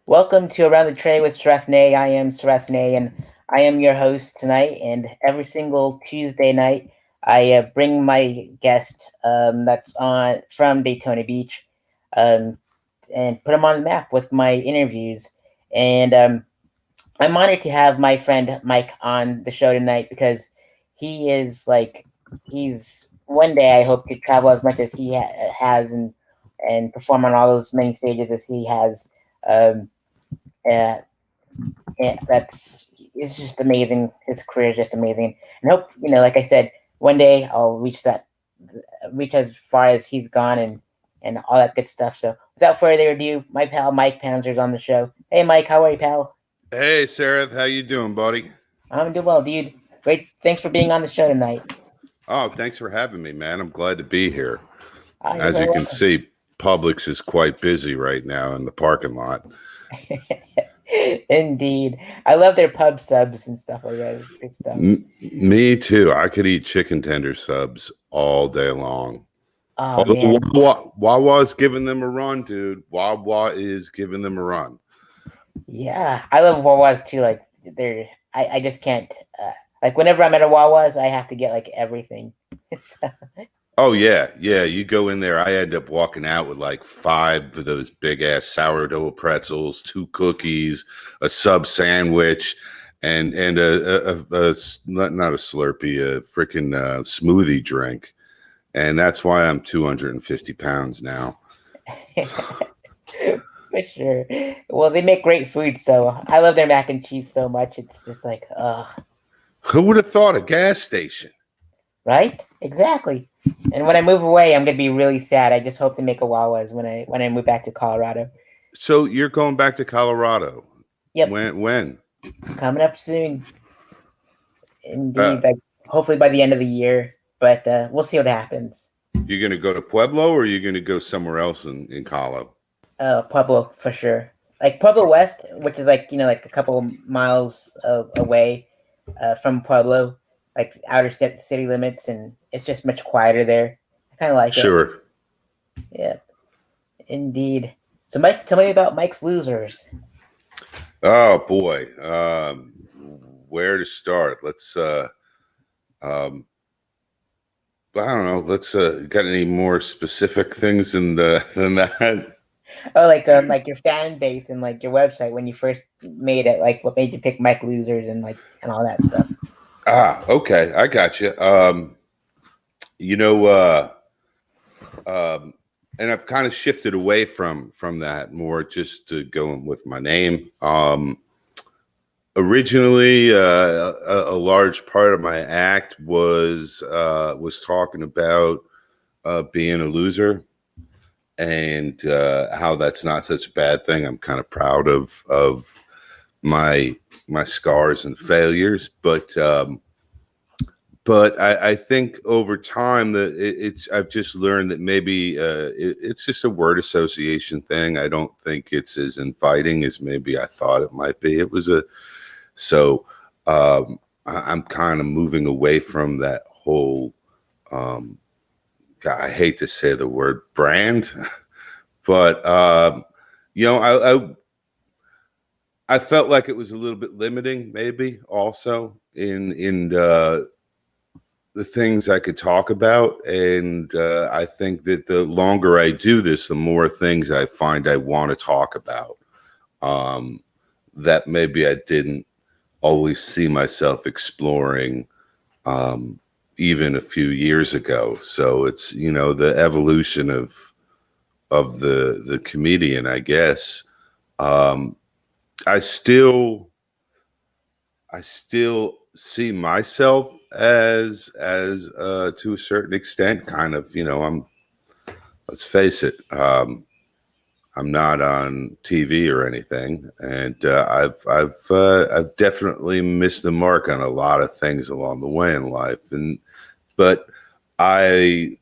Welcome to Around the Tray with Sareth Ney. I am Sareth Ney, and I am your host tonight. And every single Tuesday night, I bring my guest that's on from Daytona Beach, um, and put him on the map with my interviews. And I'm honored to have my friend Mike on the show tonight because he is like he's one day I hope to travel as much as he has and perform on all those many stages as he has. Um, uh, yeah, that's it's just amazing. His career is just amazing, and hope like I said, one day I'll reach as far as he's gone and all that good stuff. So without further ado, my pal Mike Panzer's on the show. Hey, Mike, how are you, pal? Hey, Sareth, how you doing, buddy? I'm doing well, dude. Great, thanks for being on the show tonight. Oh, thanks for having me, man. I'm glad to be here. You're As very you can welcome. see, Publix is quite busy right now in the parking lot. Indeed, I love their pub subs and stuff like that. It's good stuff. Me too. I could eat chicken tender subs all day long. Oh Although man, Wawa's giving them a run, dude. Wawa is giving them a run. yeah, I love Wawas too. Like I just can't. Like whenever I'm at a Wawas, I have to get like everything. Oh yeah, yeah. You go in there. I end up walking out with like 5 of those big ass sourdough pretzels, 2 cookies, a sub sandwich, and not a Slurpee, a freaking smoothie drink, and that's why I'm 250 pounds now. For sure. Well, they make great food, so I love their mac and cheese so much. It's just like, ugh, Who would have thought a gas station? right? Exactly. And when I move away, I'm gonna be really sad. I just hope to make a Wawas when I move back to Colorado. So you're going back to Colorado? Yep, When? coming up soon. Uh, Indeed, like hopefully by the end of the year, but we'll see what happens. you're gonna go to Pueblo, or are you gonna go somewhere else in Colo? Pueblo for sure. Like Pueblo West, which is like like a couple miles away from Pueblo, like outer city limits, and it's just much quieter there. I kind of like it. Sure. Yeah, indeed. So, Mike, tell me about Mike's Losers. Oh boy, where to start? Let's. Um, I don't know. Let's. Got any more specific things than that? Oh, like your fan base and like your website when you first made it. Like, what made you pick Mike Losers and and all that stuff. Okay, I got you. You know, and I've kind of shifted away from that more just to going with my name. Originally, a large part of my act was talking about being a loser and how that's not such a bad thing. I'm kind of proud of my scars and failures, but I think over time that it's I've just learned that maybe it's just a word association thing. I don't think it's as inviting as maybe I thought it might be. It was a so I'm kind of moving away from that whole. God, I hate to say the word brand, but you know I felt like it was a little bit limiting, maybe also in the things I could talk about. And I think that the longer I do this, the more things I find I want to talk about that maybe I didn't always see myself exploring even a few years ago. So it's, the evolution of the comedian, I guess. Um, I still see myself as to a certain extent, kind of, let's face it, I'm not on TV or anything, and I've definitely missed the mark on a lot of things along the way in life, but I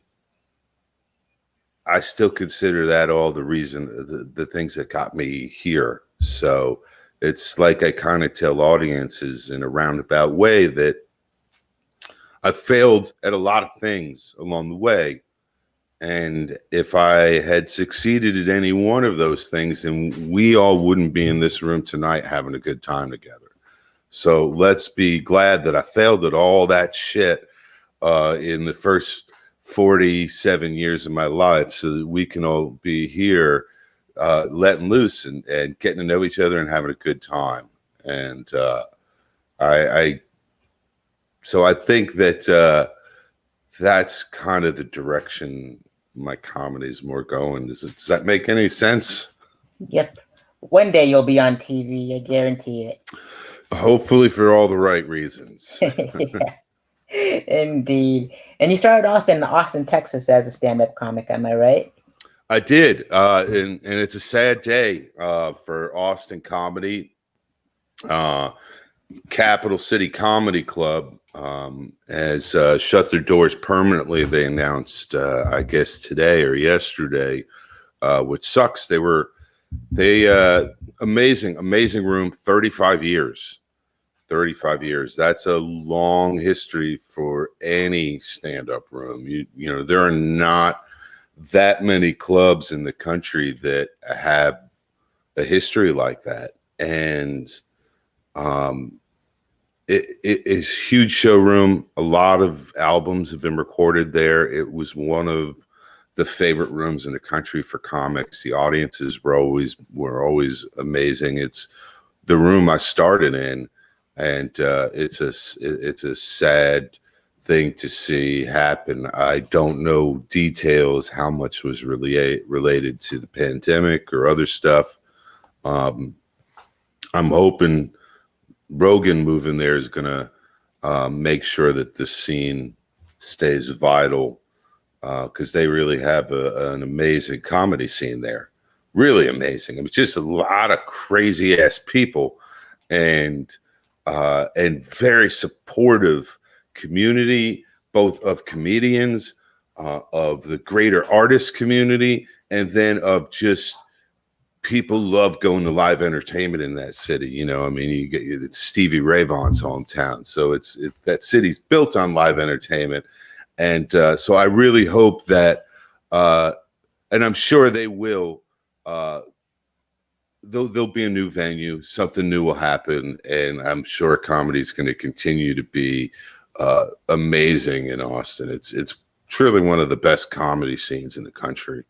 still consider that all the reason, the things that got me here. So it's like I kind of tell audiences in a roundabout way that I failed at a lot of things along the way, And if I had succeeded at any one of those things, then we all wouldn't be in this room tonight having a good time together. So let's be glad that I failed at all that shit in the first 47 years of my life, so that we can all be here letting loose and getting to know each other and having a good time. And so I think that that's kind of the direction my comedy is more going. Does that make any sense? Yep. One day you'll be on TV, I guarantee it. Hopefully for all the right reasons. Yeah, indeed. And you started off in Austin, Texas as a stand-up comic, am I right? I did. And it's a sad day for Austin comedy. Capital City Comedy Club has shut their doors permanently. They announced, I guess today or yesterday, which sucks. They amazing room, 35 years. 35 years. That's a long history for any stand-up room. You know, there are not that many clubs in the country that have a history like that. And it is huge showroom. A lot of albums have been recorded there. It was one of the favorite rooms in the country for comics. The audiences were always amazing. It's the room I started in, and it's a sad thing to see happen. I don't know details how much was really related to the pandemic or other stuff. I'm hoping Rogan moving there is going to make sure that the scene stays vital, because they really have an amazing comedy scene there. Really amazing. I mean, just a lot of crazy ass people, and very supportive community, both of comedians, of the greater artist community, and then of just people love going to live entertainment in that city. You know, I mean, it's Stevie Ray Vaughan's hometown, so it's that city's built on live entertainment, and so I really hope that, and I'm sure they will. There'll be a new venue, something new will happen, and I'm sure comedy is going to continue to be amazing in Austin. It's truly one of the best comedy scenes in the country.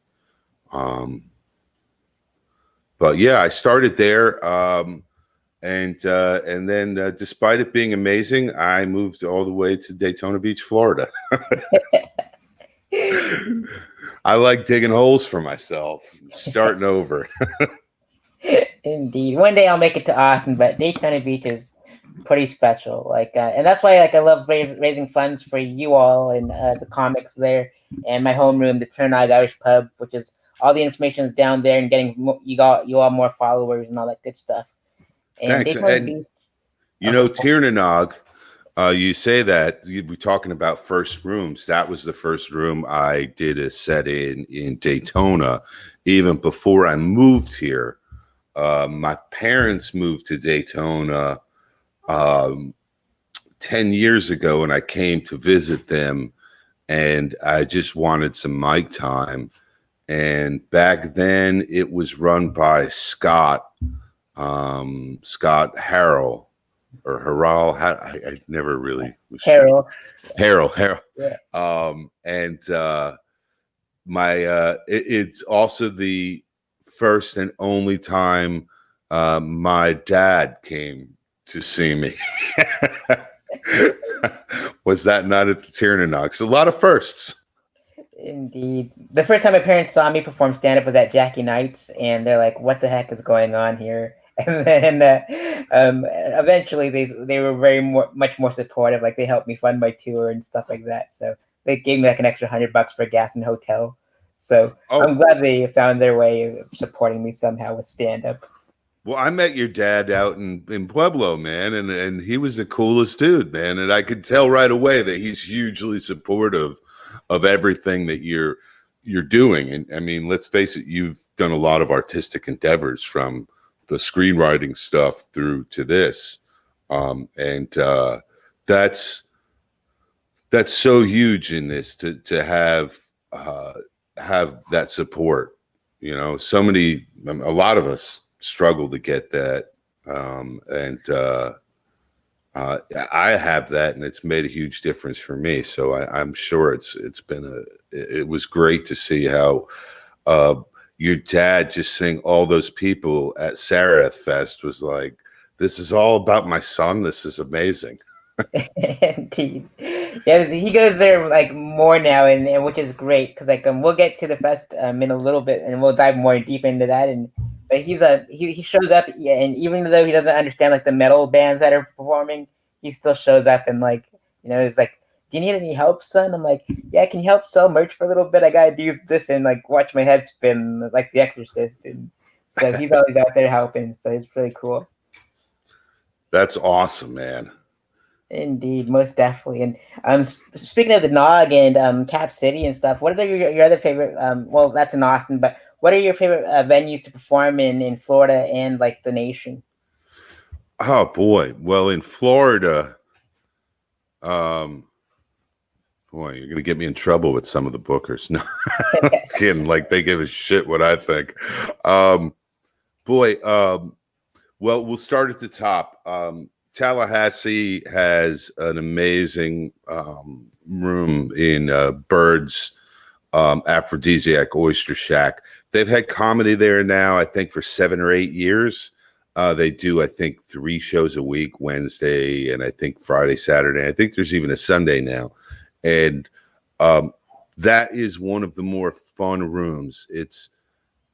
But yeah, I started there, and then despite it being amazing, I moved all the way to Daytona Beach, Florida. I like digging holes for myself, starting over. Indeed. One day I'll make it to Austin, but Daytona Beach is pretty special. And that's why I love raising funds for you all and the comics there, and my homeroom, the Turn-Eyed Irish Pub, which is all the information is down there, and getting you all more followers and all that good stuff. And Thanks. And you know, Tiernanog, you say that you'd be talking about first rooms. That was the first room I did a set in Daytona, even before I moved here. My parents moved to Daytona 10 years ago, and I came to visit them, and I just wanted some mic time. And back then it was run by Scott Harrell or Harrell. I never really was Harrell. Yeah. And it's also the first and only time my dad came to see me. Was that not at the Tiernanog? A lot of firsts. Indeed. The first time my parents saw me perform stand-up was at Jackie Knight's, and they're like, what the heck is going on here? And then eventually they were much more supportive. Like, they helped me fund my tour and stuff like that. So they gave me like an extra $100 for gas and hotel. So I'm glad they found their way of supporting me somehow with stand-up. Well, I met your dad out in Pueblo, man, and he was the coolest dude, man. And I could tell right away that he's hugely supportive of everything that you're doing. And I mean, let's face it, you've done a lot of artistic endeavors, from the screenwriting stuff through to this. And that's so huge in this, to have have that support. You know, a lot of us struggle to get that, and I have that, and it's made a huge difference for me. So I'm sure it was great to see how your dad just seeing all those people at Sareth Fest was like, this is all about my son. This is amazing. Indeed. Yeah, he goes there like more now, and which is great because like we'll get to the fest in a little bit, and we'll dive more deep into that. And but he shows up, yeah, and even though he doesn't understand like the metal bands that are performing, he still shows up and like it's like, do you need any help, son? I'm like, yeah, can you help sell merch for a little bit? I gotta do this and like watch my head spin like The Exorcist, and so he's always out there helping. So it's really cool. That's awesome, man. Indeed, most definitely. And speaking of the Nog and Cap City and stuff, what are your other favorite? Well, that's in Austin, but what are your favorite venues to perform in Florida and like the nation? Oh boy, well in Florida, boy, you're gonna get me in trouble with some of the bookers. No, kidding. Like they give a shit what I think. Boy, well, we'll start at the top. Tallahassee has an amazing room in Bird's Aphrodisiac Oyster Shack. They've had comedy there now, I think, for 7 or 8 years. They do, I think, 3 shows a week, Wednesday, and I think Friday, Saturday. I think there's even a Sunday now. And that is one of the more fun rooms.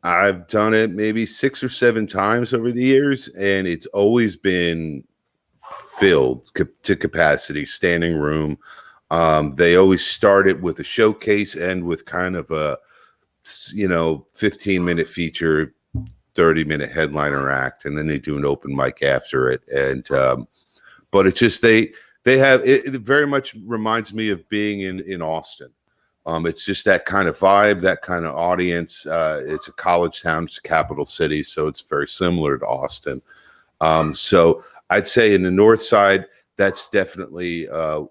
I've done it maybe 6 or 7 times over the years, and it's always been filled to capacity, standing room. They always start it with a showcase and with kind of a 15-minute feature, 30-minute headliner act, and then they do an open mic after it. And but it's just they have it very much reminds me of being in Austin. It's just that kind of vibe, that kind of audience. It's a college town, it's a capital city, so it's very similar to Austin. So I'd say in the North Side, that's definitely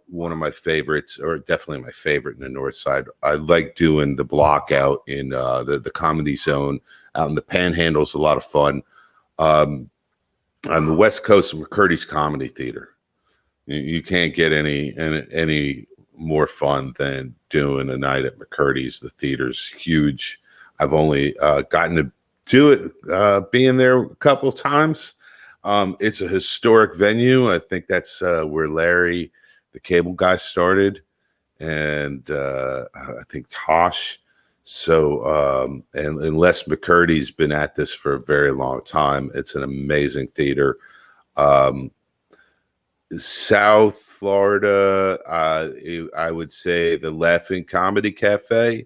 one of my favorites, or definitely my favorite in the North Side. I like doing the block out in the Comedy Zone out in the Panhandle is a lot of fun. On the West Coast, McCurdy's Comedy Theater. You can't get any more fun than doing a night at McCurdy's. The theater's huge. I've only gotten to do it being there a couple of times. It's a historic venue. I think that's where Larry, the cable guy, started, and I think Tosh. So, and Les McCurdy's been at this for a very long time. It's an amazing theater. South Florida, I would say the Laughing Comedy Cafe.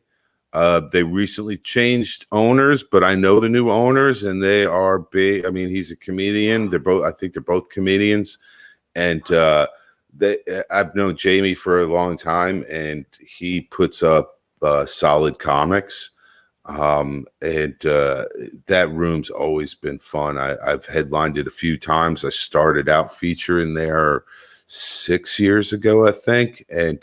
They recently changed owners, but I know the new owners, and they are big. I mean, he's a comedian. I think they're both comedians, and I've known Jamie for a long time, and he puts up solid comics. And that room's always been fun. I've headlined it a few times. I started out featuring there 6 years ago, I think, and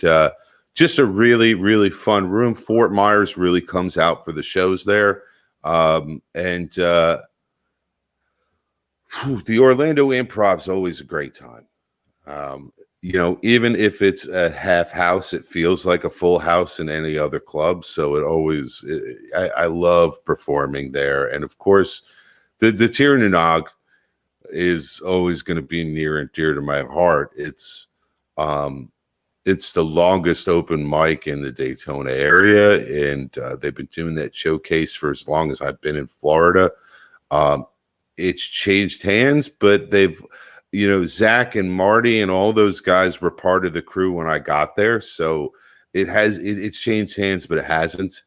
just a really, really fun room. Fort Myers really comes out for the shows there. And the Orlando Improv's always a great time. Even if it's a half house, it feels like a full house in any other club. So I love performing there. And of course, the Tirnanog is always going to be near and dear to my heart. It's the longest open mic in the Daytona area, and they've been doing that showcase for as long as I've been in Florida. It's changed hands, but Zach and Marty and all those guys were part of the crew when I got there. So it's changed hands, but it hasn't.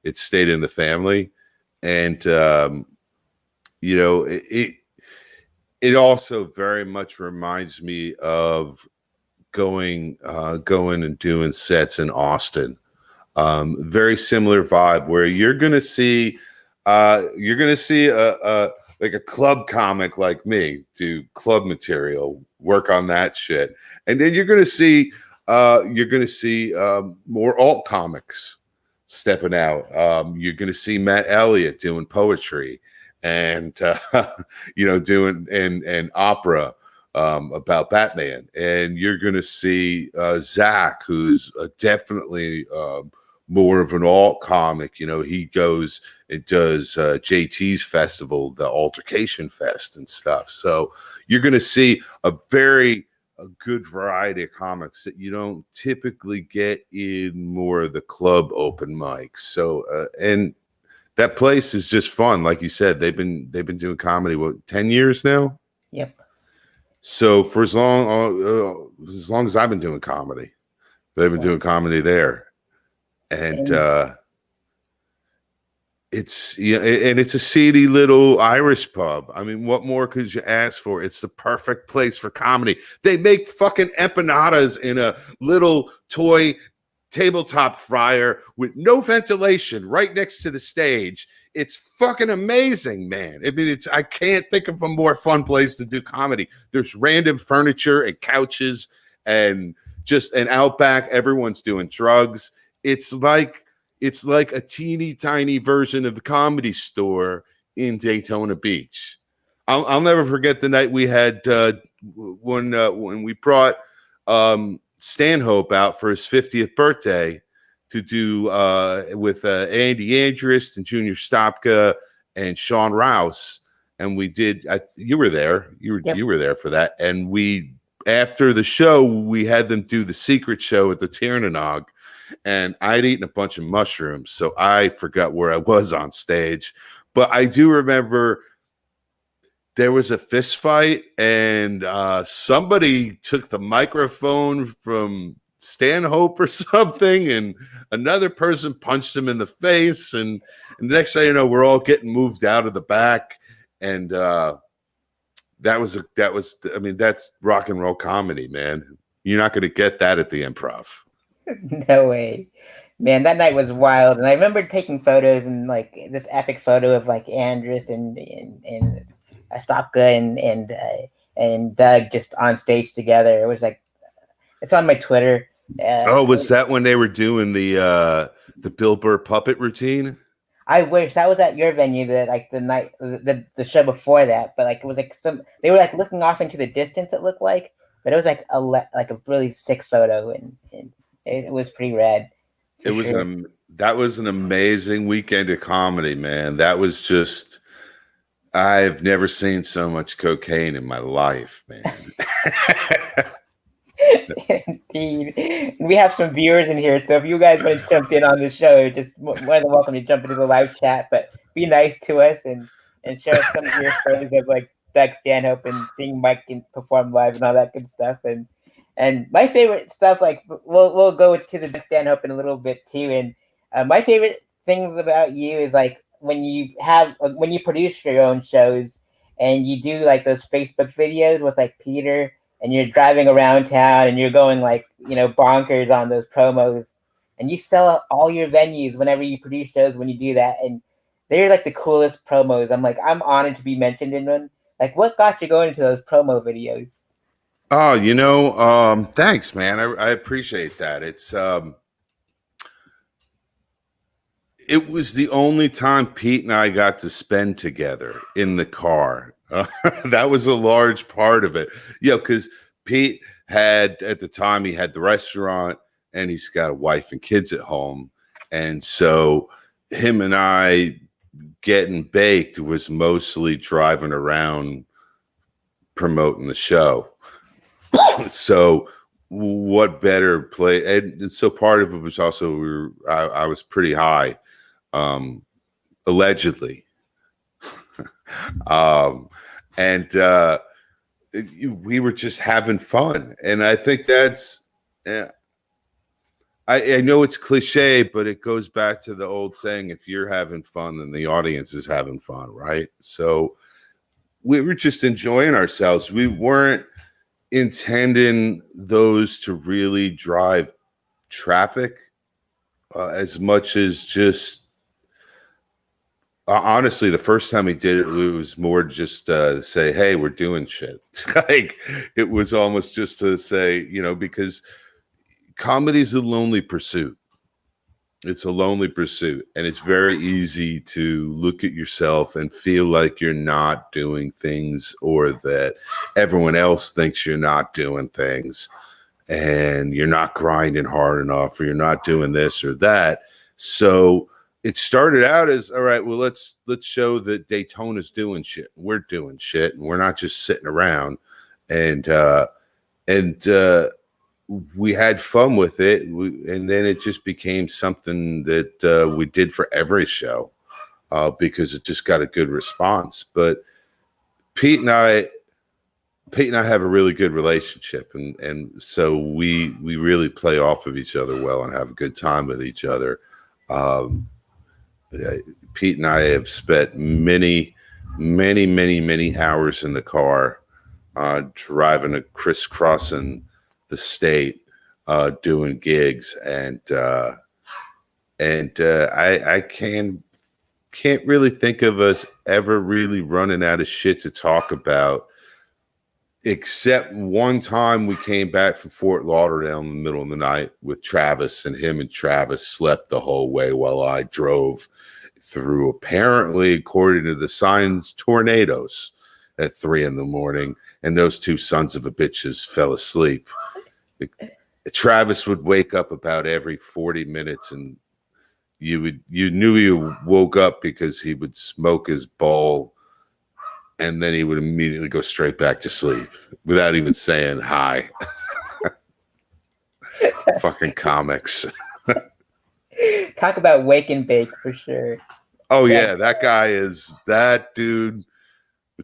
It's stayed in the family. And, it also very much reminds me of going and doing sets in Austin. Very similar vibe where you're gonna see a like a club comic like me do club material, work on that shit, and then you're gonna see more alt comics stepping out. You're going to see Matt Elliott doing poetry and doing and opera about Batman. And you're going to see Zach, who's definitely more of an alt comic. He goes and does JT's festival, the Altercation Fest and stuff. So you're going to see a good variety of comics that you don't typically get in more of the club open mics. So and that place is just fun. Like you said, they've been doing comedy 10 years now. Yep. So for as long as I've been doing comedy, they've been doing comedy there. And it's a seedy little Irish pub. I mean, what more could you ask for? It's the perfect place for comedy. They make fucking empanadas in a little toy tabletop fryer with no ventilation right next to the stage. It's fucking amazing, man. I mean, I can't think of a more fun place to do comedy. There's random furniture and couches and just an Outback. Everyone's doing drugs. It's like a teeny tiny version of the Comedy Store in Daytona Beach. I'll never forget the night we had when we brought Stanhope out for his 50th birthday to do with Andy Andrist and Junior Stopka and Sean Rouse, and we did. You were there. You were there for that, and after the show we had them do the secret show at the Tiernanog. And I'd eaten a bunch of mushrooms, so I forgot where I was on stage. But I do remember there was a fist fight, and somebody took the microphone from Stanhope or something, and another person punched him in the face. And the next thing you know, we're all getting moved out of the back. And that's rock and roll comedy, man. You're not going to get that at the Improv. No way, man. That night was wild, and I remember taking photos and like this epic photo of like Andrus and Stopka and Doug just on stage together. It was like, it's on my Twitter. Was that when they were doing the billboard puppet routine? I wish that was at your venue. The night the show before that, but like it was like they were like looking off into the distance. It looked like, but it was like a really sick photo and it was pretty rad. That was an amazing weekend of comedy, man. That was just, I've never seen so much cocaine in my life, man. Indeed. We have some viewers in here, so if you guys want to jump in on the show, just more than welcome to jump into the live chat, but be nice to us and share some of your stories of like Doug Stanhope and seeing Mike perform live and all that good stuff. And my favorite stuff, like we'll go to the Stanhope in a little bit too. And my favorite things about you is like when you produce your own shows and you do like those Facebook videos with like Peter, and you're driving around town and you're going like bonkers on those promos, and you sell out all your venues whenever you produce shows. When you do that, and they're like the coolest promos. I'm honored to be mentioned in one. Like, what got you going into those promo videos? Oh, thanks, man. I appreciate that. It was the only time Pete and I got to spend together in the car. That was a large part of it. Because Pete at the time, he had the restaurant and he's got a wife and kids at home. And so him and I getting baked was mostly driving around promoting the show. So what better play? And so part of it was also I was pretty high, allegedly. And we were just having fun. And I think that's, I know it's cliche, but it goes back to the old saying, if you're having fun, then the audience is having fun, right? So we were just enjoying ourselves. We weren't intending those to really drive traffic as much as just honestly, the first time we did it, it was more just say, hey, we're doing shit. Like, it was almost just to say, because comedy's a lonely pursuit. It's a lonely pursuit, and it's very easy to look at yourself and feel like you're not doing things, or that everyone else thinks you're not doing things, and you're not grinding hard enough, or you're not doing this or that. So it started out as, all right, well, let's show that Daytona's doing shit. We're doing shit, and we're not just sitting around. And we had fun with it, and then it just became something that we did for every show because it just got a good response. But Pete and I have a really good relationship, and so we really play off of each other well and have a good time with each other. Pete and I have spent many hours in the car, driving, crisscrossing the state, doing gigs, and I can't really think of us ever really running out of shit to talk about, except one time we came back from Fort Lauderdale in the middle of the night with Travis, and him and Travis slept the whole way while I drove through, apparently, according to the signs, tornadoes at 3 a.m, and those two sons of a bitches fell asleep. Travis would wake up about every 40 minutes, and you knew he woke up because he would smoke his bowl, and then he would immediately go straight back to sleep without even saying hi. Fucking comics. Talk about wake and bake for sure. Oh yeah, that guy is that dude.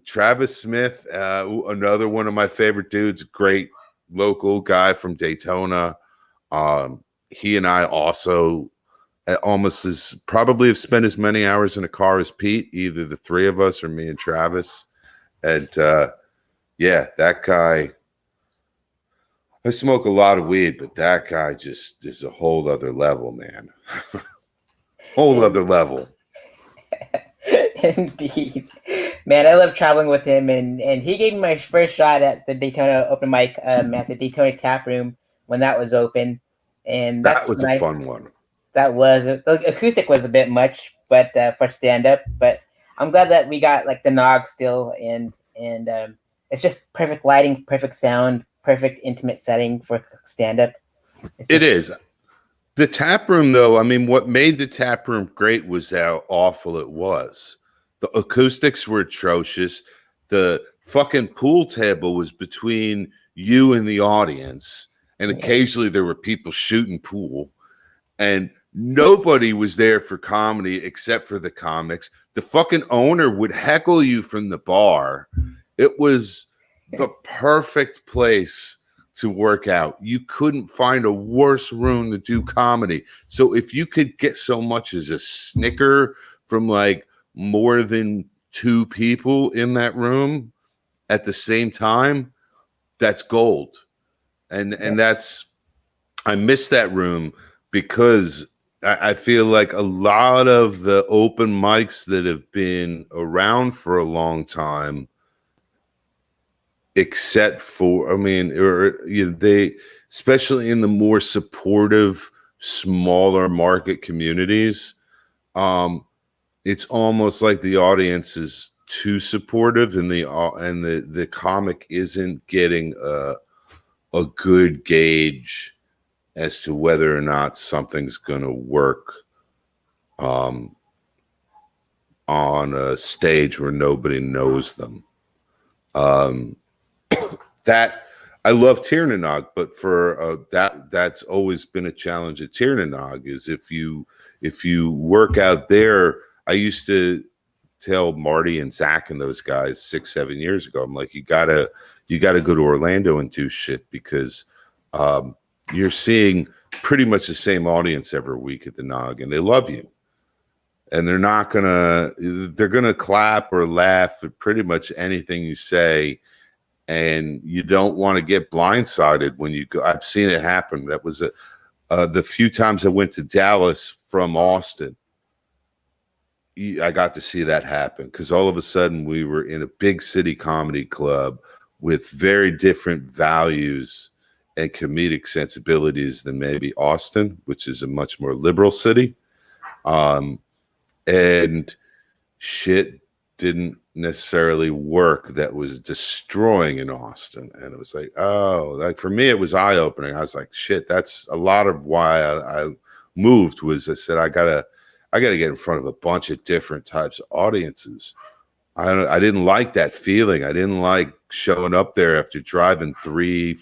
Travis Smith, another one of my favorite dudes, great local guy from Daytona. He and I also probably have spent as many hours in a car as Pete, either the three of us or me and Travis. And yeah, that guy, I smoke a lot of weed, but that guy just is a whole other level, man. Whole other level. Indeed. Man, I love traveling with him, and he gave me my first shot at the Daytona open mic at the Daytona Tap Room when that was open. And that was a fun one. That was, the acoustic was a bit much, but for stand-up, but I'm glad that we got like the nog still, and it's just perfect lighting, perfect sound, perfect intimate setting for stand-up. It is. The tap room, though, I mean, what made the tap room great was how awful it was. The acoustics were atrocious. The fucking pool table was between you and the audience, and occasionally there were people shooting pool, and nobody was there for comedy except for the comics. The fucking owner would heckle you from the bar. It was the perfect place to work out. You couldn't find a worse room to do comedy. So if you could get so much as a snicker from like more than 2 people in that room at the same time, that's gold. And that's, I miss that room because I feel like a lot of the open mics that have been around for a long time, except for, I mean, or they, especially in the more supportive, smaller market communities, it's almost like the audience is too supportive, and the comic isn't getting a good gauge as to whether or not something's going to work on a stage where nobody knows them. That I love Tiernanog, but for that's always been a challenge at Tiernanog, is if you work out there. I used to tell Marty and Zach and those guys 6-7 years ago, I'm like, you gotta go to Orlando and do shit, because you're seeing pretty much the same audience every week at the Nog, and they love you, and they're gonna clap or laugh at pretty much anything you say. And you don't want to get blindsided when you go. I've seen it happen. That was the few times I went to Dallas from Austin. I got to see that happen, because all of a sudden we were in a big city comedy club with very different values and comedic sensibilities than maybe Austin, which is a much more liberal city. And shit didn't necessarily work that was destroying in Austin. And it was like, oh, like for me, it was eye opening. I was like, shit, that's a lot of why I moved. Was I said, I gotta get in front of a bunch of different types of audiences. I didn't like that feeling. I didn't like showing up there after driving 3-4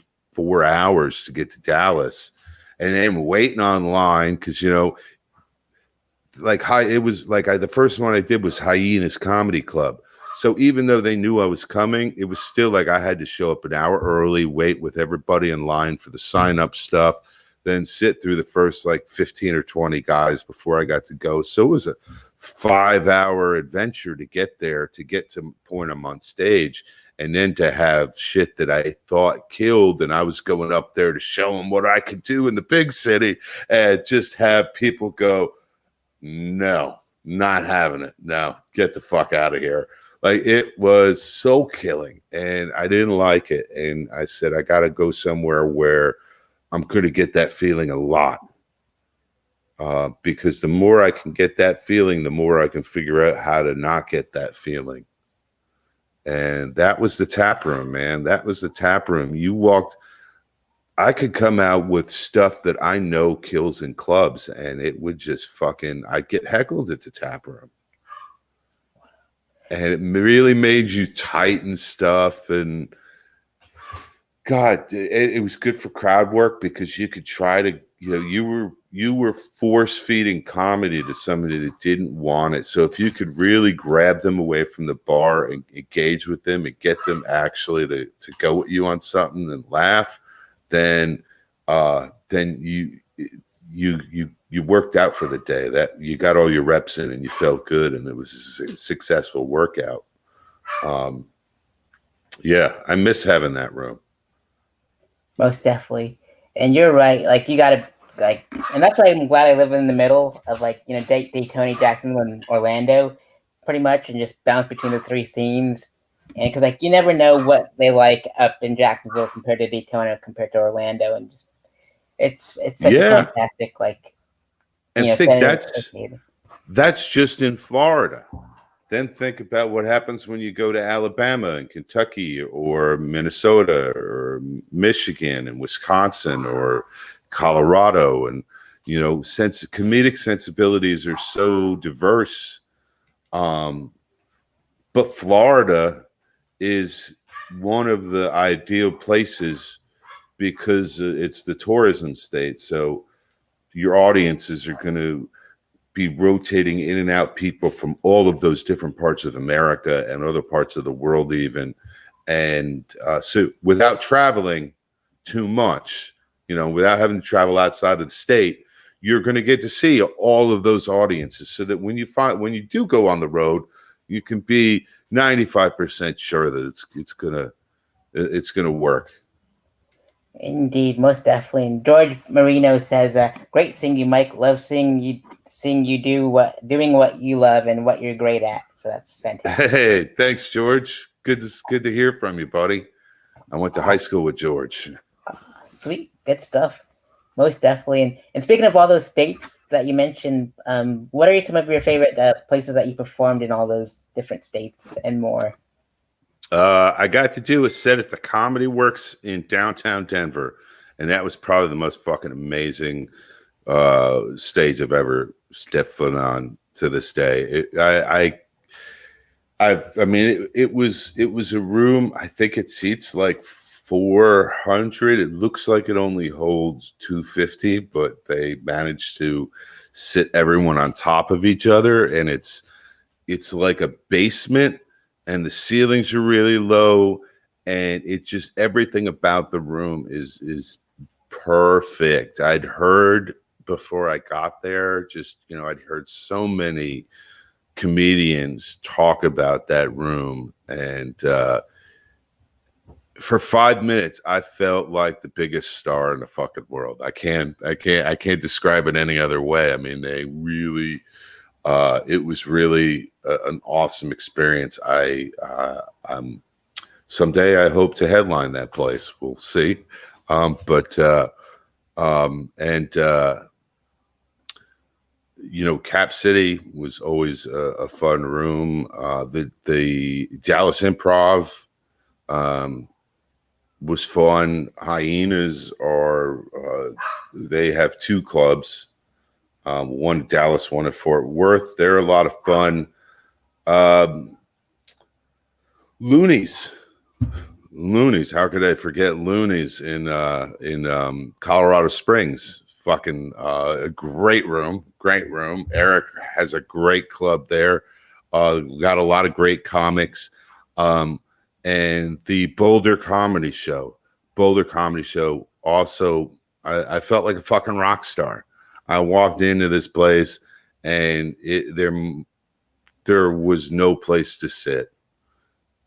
hours to get to Dallas and then waiting online. Cause it was like the first one I did was Hyenas Comedy Club. So even though they knew I was coming, it was still like I had to show up an hour early, wait with everybody in line for the sign up stuff, then sit through the first like 15 or 20 guys before I got to go. So it was a 5-hour adventure to get there, to get to the point I'm on stage, and then to have shit that I thought killed. And I was going up there to show them what I could do in the big city, and just have people go, no, not having it. No, get the fuck out of here. Like, it was so killing, and I didn't like it. And I said, I got to go somewhere where I'm going to get that feeling a lot. Because the more I can get that feeling, the more I can figure out how to not get that feeling. And that was the tap room, man. That was the tap room. I could come out with stuff that I know kills in clubs, and it would just I'd get heckled at the tap room. And it really made you tighten stuff. And God, it was good for crowd work, because you could try to, you were force feeding comedy to somebody that didn't want it. So if you could really grab them away from the bar and engage with them and get them actually to go with you on something and laugh, then you worked out for the day. That you got all your reps in and you felt good, and it was a successful workout. Yeah, I miss having that room. Most definitely. And you're right. Like, you gotta and that's why I'm glad I live in the middle of Daytona, Jacksonville, and Orlando, pretty much, and just bounce between the three scenes. And because you never know what they like up in Jacksonville compared to Daytona, compared to Orlando, and just it's such a fantastic And think that's just in Florida. Then think about what happens when you go to Alabama and Kentucky or Minnesota or Michigan and Wisconsin or Colorado. And, comedic sensibilities are so diverse. But Florida is one of the ideal places because it's the tourism state. So your audiences are going to be rotating in and out people from all of those different parts of America and other parts of the world even. And so without traveling too much, without having to travel outside of the state, you're going to get to see all of those audiences, so that when you do go on the road, you can be 95% sure that it's gonna work. Indeed, most definitely. And George Marino says, "Great seeing you, Mike. Love seeing you doing what you love and what you're great at." So that's fantastic. Hey, thanks, George. Good to hear from you, buddy. I went to high school with George. Sweet, good stuff. Most definitely. And speaking of all those states that you mentioned, what are some of your favorite places that you performed in all those different states and more? I got to do a set at the Comedy Works in downtown Denver, and that was probably the most fucking amazing stage I've ever stepped foot on to this day. It was a room. I think it seats like 400. It looks like it only holds 250, but they managed to sit everyone on top of each other, and it's like a basement. And the ceilings are really low, and it just, everything about the room is perfect. I'd heard before I got there, I'd heard so many comedians talk about that room, and for 5 minutes, I felt like the biggest star in the fucking world. I can't describe it any other way. I mean, they really. It was really an awesome experience. Someday I hope to headline that place. We'll see. But and Cap City was always a fun room. The Dallas Improv was fun. Hyenas they have two clubs, one at Dallas, one at Fort Worth. They're a lot of fun. Loonies. How could I forget Loonies in Colorado Springs? Fucking a great room. Eric has a great club there. Got a lot of great comics. And the Boulder Comedy Show also, I felt like a fucking rock star. I walked into this place and there was no place to sit.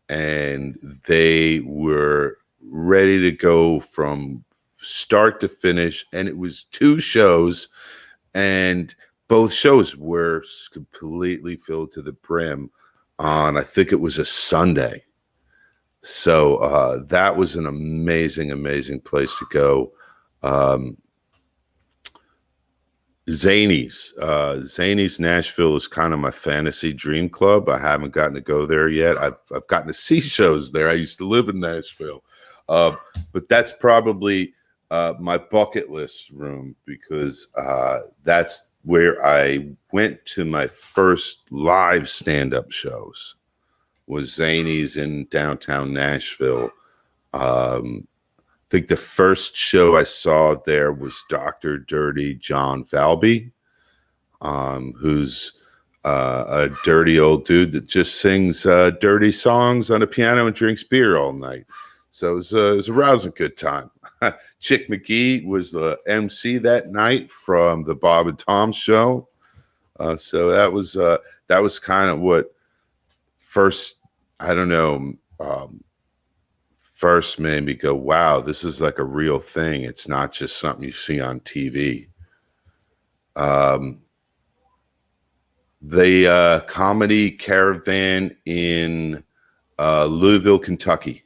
And they were ready to go from start to finish. And it was 2 shows, and both shows were completely filled to the brim on, I think it was a Sunday. So that was an amazing, amazing place to go. Zany's Nashville is kind of my fantasy dream club. I haven't gotten to go there yet. I've gotten to see shows there. I used to live in Nashville, but that's probably my bucket list room, because that's where I went to my first live stand-up shows. Was Zany's in downtown Nashville. I think the first show I saw there was Dr. Dirty John Falby, who's a dirty old dude that just sings dirty songs on a piano and drinks beer all night. So it was a rousing good time. Chick McGee was the MC that night from the Bob and Tom show. So that was kind of what first, I don't know, first made me go, wow, this is like a real thing. It's not just something you see on TV. The Comedy Caravan in Louisville, Kentucky.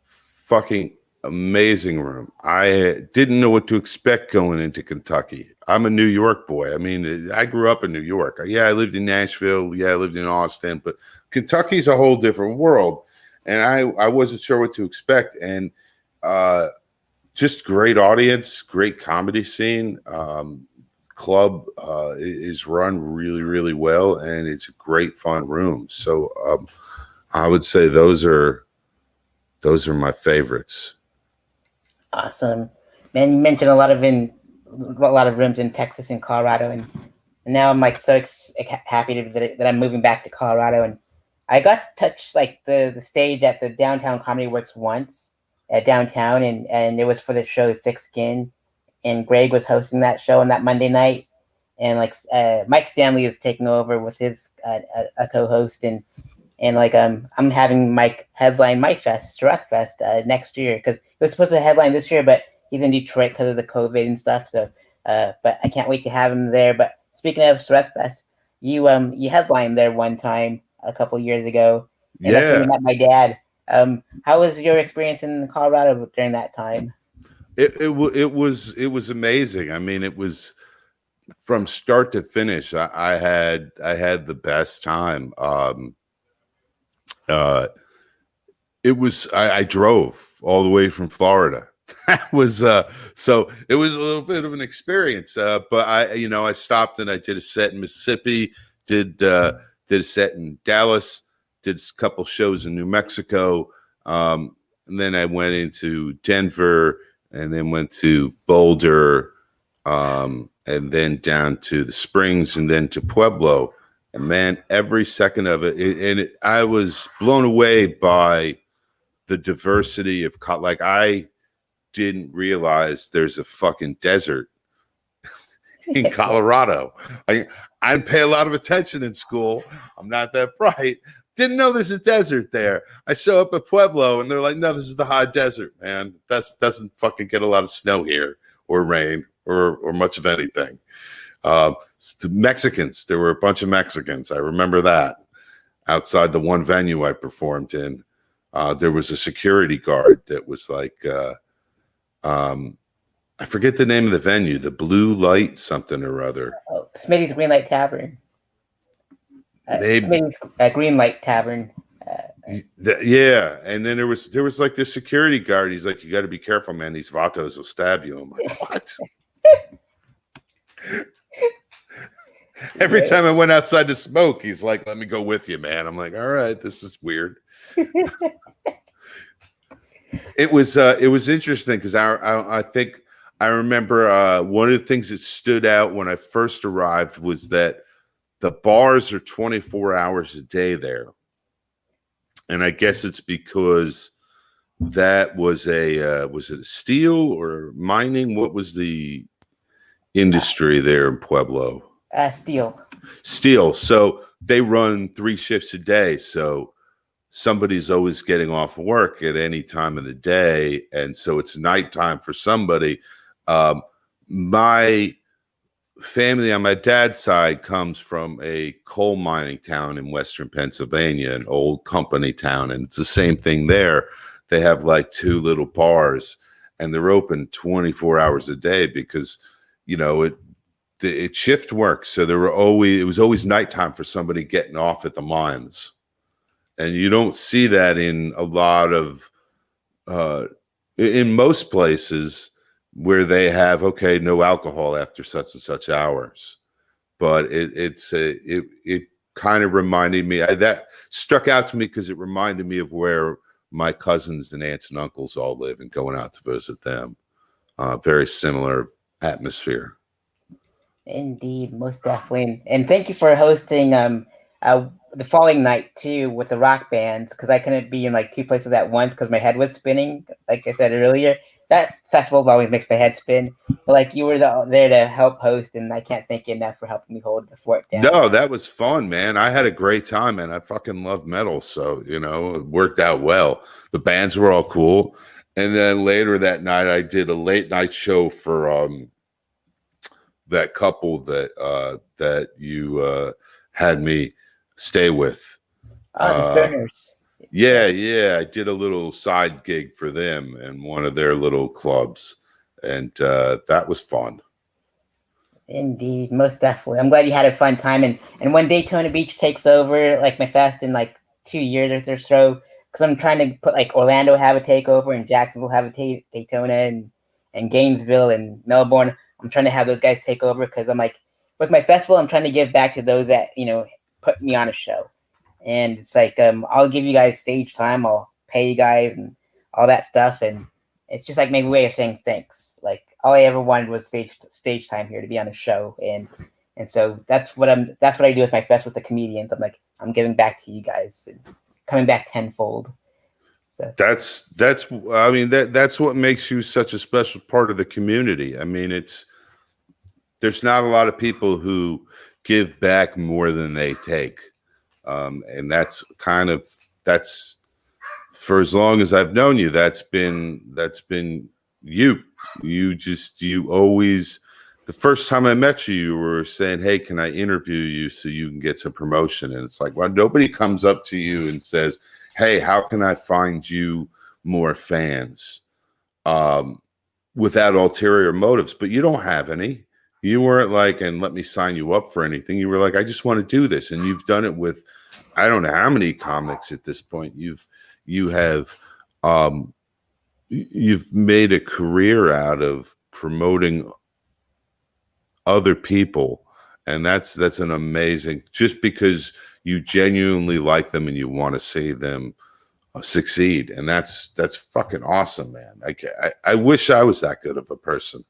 Fucking amazing room. I didn't know what to expect going into Kentucky. I'm a New York boy. I mean, I grew up in New York. Yeah, I lived in Nashville. Yeah, I lived in Austin. But Kentucky's a whole different world. And I wasn't sure what to expect. And just great audience, great comedy scene. Club is run really, really well. And it's a great, fun room. So I would say those are my favorites. Awesome, man. You mentioned a lot of rooms in Texas and Colorado, and now I'm like so happy that I'm moving back to Colorado. And I got to touch like the stage at the Downtown Comedy Works once at downtown, and it was for the show Thick Skin, and Greg was hosting that show on that Monday night, and like Mike Stanley is taking over with his a co-host, and like I'm having Mike headline Mike Fest, Sareth Fest next year, because he was supposed to headline this year, but he's in Detroit because of the COVID and stuff. So, but I can't wait to have him there. But speaking of Sareth Fest, you headlined there one time a couple years ago. And that's when you met my dad. How was your experience in Colorado during that time? It was amazing. I mean, it was from start to finish. I had the best time. I drove all the way from Florida. That was so it was a little bit of an experience. But I stopped and I did a set in Mississippi, did a set in Dallas, did a couple shows in New Mexico, and then I went into Denver, and then went to Boulder, and then down to the Springs, and then to Pueblo. And man, every second of it, I was blown away by the diversity of, like, I didn't realize there's a fucking desert in Colorado. I didn't pay a lot of attention in school. I'm not that bright. Didn't know there's a desert there. I show up at Pueblo and they're like, no, this is the high desert, man. That doesn't fucking get a lot of snow here, or rain, or much of anything. The Mexicans, there were a bunch of Mexicans. I remember that outside the one venue I performed in. there was a security guard that was like, I forget the name of the venue, the Blue Light something or other. Oh, Smitty's Green Light Tavern. Smitty's Green Light Tavern. Yeah, and then there was like this security guard. He's like, "You got to be careful, man. These vatos will stab you." I'm like, "What?" Every time I went outside to smoke, he's like, "Let me go with you, man." I'm like, "All right, this is weird." It was interesting because I think I remember one of the things that stood out when I first arrived was that the bars are 24 hours a day there. And I guess it's because that was was it steel or mining? What was the industry there in Pueblo? Steel. Steel. So they run 3 shifts a day. So somebody's always getting off work at any time of the day. And so it's nighttime for somebody. My family on my dad's side comes from a coal mining town in western Pennsylvania, an old company town, and it's the same thing there. They have like 2 little bars, and they're open 24 hours a day because, you know, it shift work. So it was always nighttime for somebody getting off at the mines, and you don't see that in a lot of in most places where they have, okay, no alcohol after such and such hours. But it kind of reminded me, that struck out to me because it reminded me of where my cousins and aunts and uncles all live and going out to visit them. Very similar atmosphere. Indeed, most definitely. And thank you for hosting the following night too with the rock bands, because I couldn't be in like 2 places at once because my head was spinning, like I said earlier. That festival always makes my head spin. But like, you were there to help host, and I can't thank you enough for helping me hold the fort down. No, that was fun, man. I had a great time, and I fucking love metal, so you know, it worked out well. The bands were all cool, and then later that night, I did a late night show for that couple that you had me stay with. The Stoners. Yeah, I did a little side gig for them in one of their little clubs, and that was fun. Indeed, most definitely. I'm glad you had a fun time, and when Daytona Beach takes over, like my fest in like 2 years or so, because I'm trying to put like Orlando have a takeover and Jacksonville have a Daytona and Gainesville and Melbourne. I'm trying to have those guys take over because I'm like, with my festival, I'm trying to give back to those that, you know, put me on a show. And it's like, I'll give you guys stage time, I'll pay you guys and all that stuff, and it's just like maybe a way of saying thanks. Like, all I ever wanted was stage time here to be on a show, and so that's what I do with my fest with the comedians. I'm like, I'm giving back to you guys and coming back tenfold. So that's I mean, that's what makes you such a special part of the community. I mean, there's not a lot of people who give back more than they take. And that's for as long as I've known you, that's been you. You always, the first time I met you, you were saying, "Hey, can I interview you so you can get some promotion?" And it's like, well, nobody comes up to you and says, "Hey, how can I find you more fans?" Without ulterior motives, but you don't have any. You weren't like, "And let me sign you up for anything." You were like, "I just want to do this." And you've done it with, I don't know how many comics at this point. You've made a career out of promoting other people. And that's an amazing, just because you genuinely like them and you want to see them succeed. And that's fucking awesome, man. I wish I was that good of a person.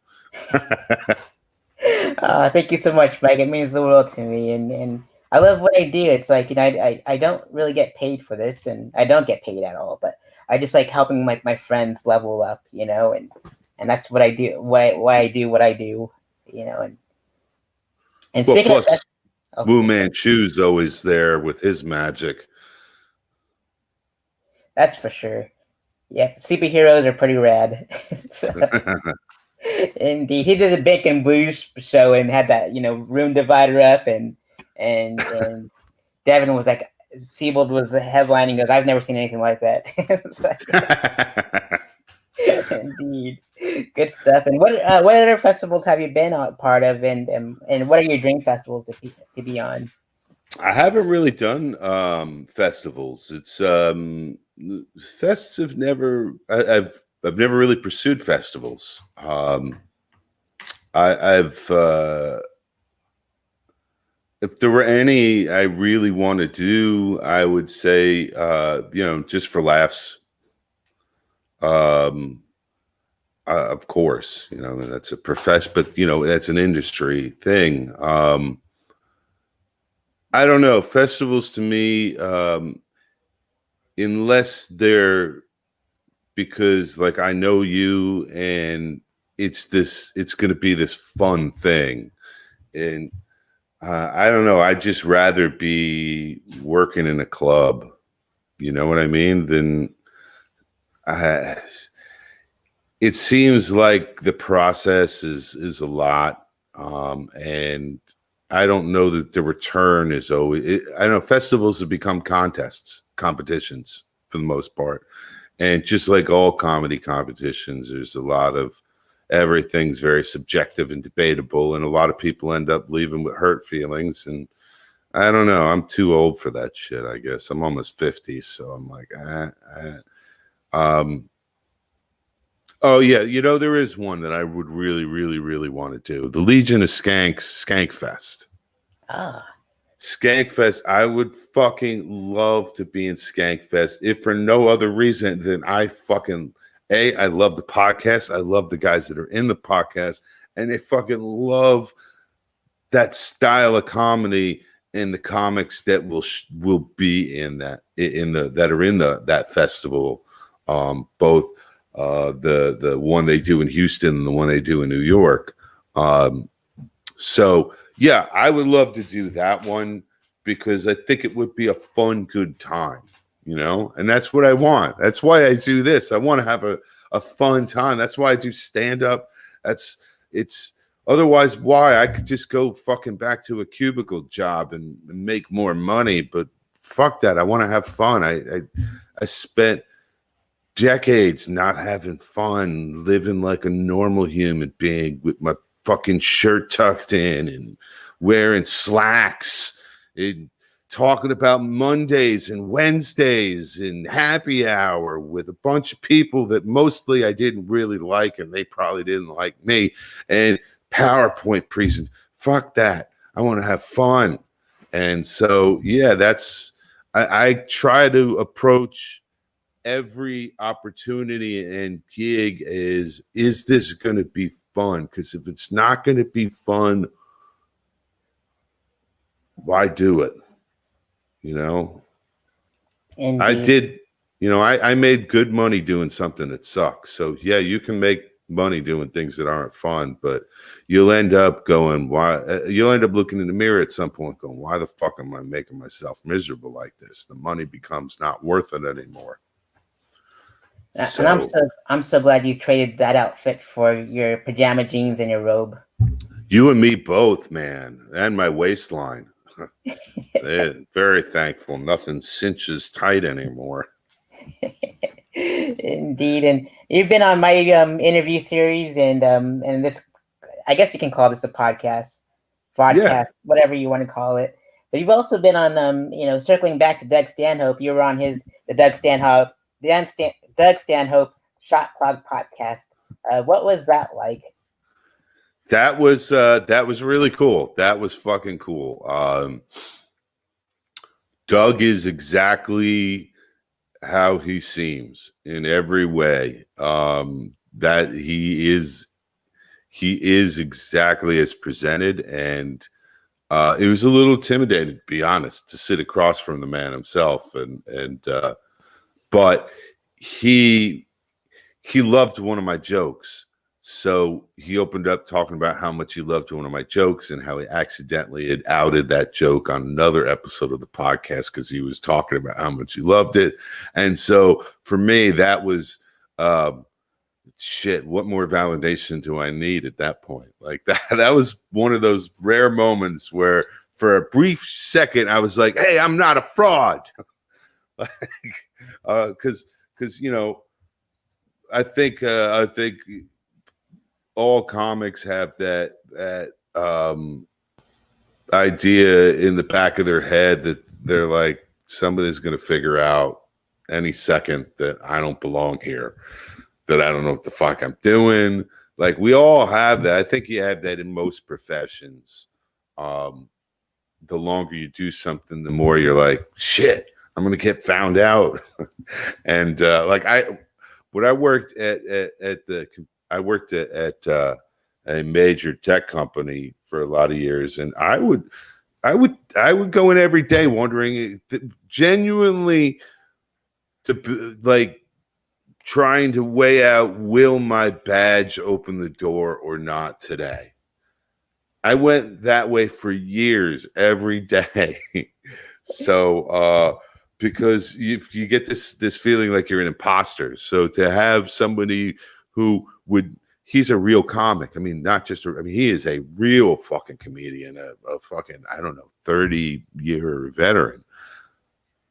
Thank you so much, Mike. It means the world to me, and I love what I do. It's like, you know, I don't really get paid for this, and I don't get paid at all, but I just like helping my friends level up, you know, and that's what I do. Why I do what I do, you know, and Well, speaking plus, of that, Wu Manchu's always there with his magic. That's for sure. Yeah, superheroes are pretty rad. Indeed, he did the Bacon Blues show and had that, you know, room divider up, and Devin was like, Siebold was the headlining. Goes, I've never seen anything like that. It's like, indeed, good stuff. And what other festivals have you been a part of, and what are your dream festivals to be on? I haven't really done festivals. It's fests have never. I've never really pursued festivals. I've if there were any I really want to do, I would say just for laughs. Of course, that's a profession, but that's an industry thing. I don't know. Festivals to me, unless they're because like I know you and it's going to be this fun thing. And I don't know. I'd just rather be working in a club. You know what I mean? Than it seems like the process is a lot. And I don't know that the return is always. I know festivals have become competitions for the most part, and just like all comedy competitions, there's a lot of everything's very subjective and debatable, and a lot of people end up leaving with hurt feelings. And I don't know. I'm too old for that shit. I guess I'm almost 50, so I'm like, Oh yeah, there is one that I would really, really, really want to do. The Legion of Skanks, Skankfest. Ah, Skankfest. I would fucking love to be in Skankfest, if for no other reason than I love the podcast. I love the guys that are in the podcast, and they fucking love that style of comedy and the comics that will be in that that festival. Both. The one they do in Houston and the one they do in New York. So yeah, I would love to do that one because I think it would be a fun, good time, and that's what I want. That's why I do this. I want to have a fun time. That's why I do stand up. It's otherwise why I could just go fucking back to a cubicle job and make more money, but fuck that. I want to have fun. I spent decades not having fun, living like a normal human being with my fucking shirt tucked in and wearing slacks and talking about Mondays and Wednesdays and happy hour with a bunch of people that mostly I didn't really like and they probably didn't like me, and PowerPoint presents. Fuck that. I want to have fun. And so, yeah, I try to approach every opportunity and gig is this going to be fun? Because if it's not going to be fun, why do it? indeed. I did, I made good money doing something that sucks. So yeah, you can make money doing things that aren't fun, but you'll end up going, you'll end up looking in the mirror at some point going, why the fuck am I making myself miserable like this? The money becomes not worth it anymore. So, and I'm so glad you traded that outfit for your pajama jeans and your robe. You and me both, man, and my waistline. Very thankful. Nothing cinches tight anymore. Indeed, and you've been on my interview series, and this, I guess you can call this a podcast, Yeah. whatever you want to call it. But you've also been on, circling back to Doug Stanhope. You were on the Doug Stanhope Shot Clock podcast. What was that like? That was really cool. That was fucking cool. Doug is exactly how he seems in every way. That he is exactly as presented, and it was a little intimidating, to be honest, to sit across from the man himself, but he loved one of my jokes. So he opened up talking about how much he loved one of my jokes and how he accidentally had outed that joke on another episode of the podcast because he was talking about how much he loved it. And so for me, that was shit. What more validation do I need at that point? Like that was one of those rare moments where for a brief second, I was like, "Hey, I'm not a fraud," because I think all comics have that idea in the back of their head that they're like, somebody's going to figure out any second that I don't belong here, that I don't know what the fuck I'm doing. Like, we all have that. I think you have that in most professions. The longer you do something, the more you're like, shit, I'm going to get found out. And I worked at a major tech company for a lot of years, and I would go in every day wondering, genuinely, trying to weigh out, will my badge open the door or not today? I went that way for years, every day. So because you get this feeling like you're an imposter. So to have somebody who he's a real comic. I mean, he is a real fucking comedian, a fucking, I don't know, 30-year veteran.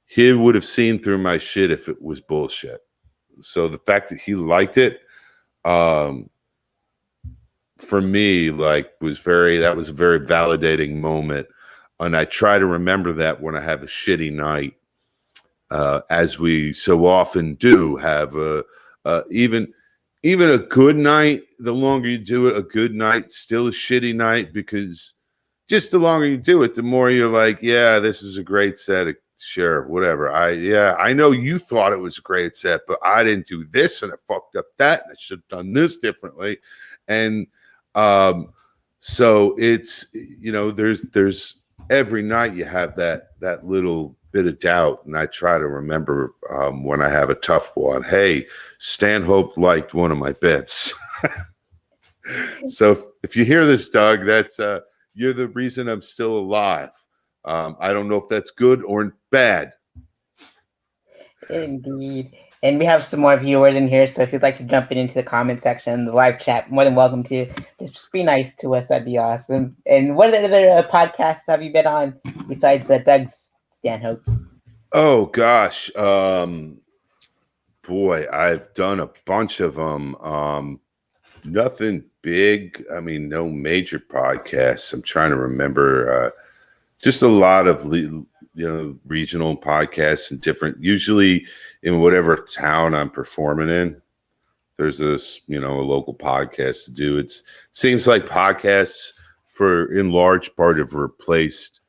He would have seen through my shit if it was bullshit. So the fact that he liked it, for me, was a very validating moment. And I try to remember that when I have a shitty night, as we so often do have even a good night. The longer you do it, a good night, still a shitty night, because just the longer you do it, the more you're like, yeah, this is a great set. Sure, whatever. I know you thought it was a great set, but I didn't do this, and I fucked up that, and I should have done this differently. And so it's, there's every night you have that little bit of doubt, and I try to remember when I have a tough one. Hey, Stanhope liked one of my bits. So if you hear this, Doug, that's you're the reason I'm still alive. I don't know if that's good or bad. Indeed. And we have some more viewers in here, so if you'd like to jump into the comment section, the live chat, more than welcome to. Just be nice to us. That'd be awesome. And what other podcasts have you been on besides Doug's Stanhope's? Oh, gosh. Boy, I've done a bunch of them. Nothing big. I mean, no major podcasts. I'm trying to remember. Just a lot of regional podcasts and different, usually in whatever town I'm performing in, there's this, a local podcast to do. It seems like podcasts in large part have replaced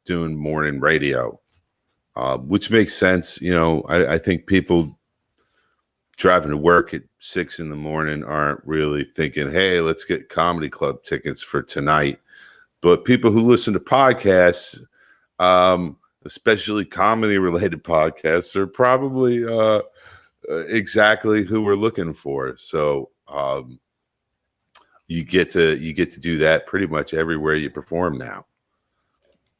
doing morning radio, which makes sense. I think people driving to work at 6 a.m. aren't really thinking, hey, let's get comedy club tickets for tonight. But people who listen to podcasts, especially comedy-related podcasts, are probably exactly who we're looking for. So you get to do that pretty much everywhere you perform now.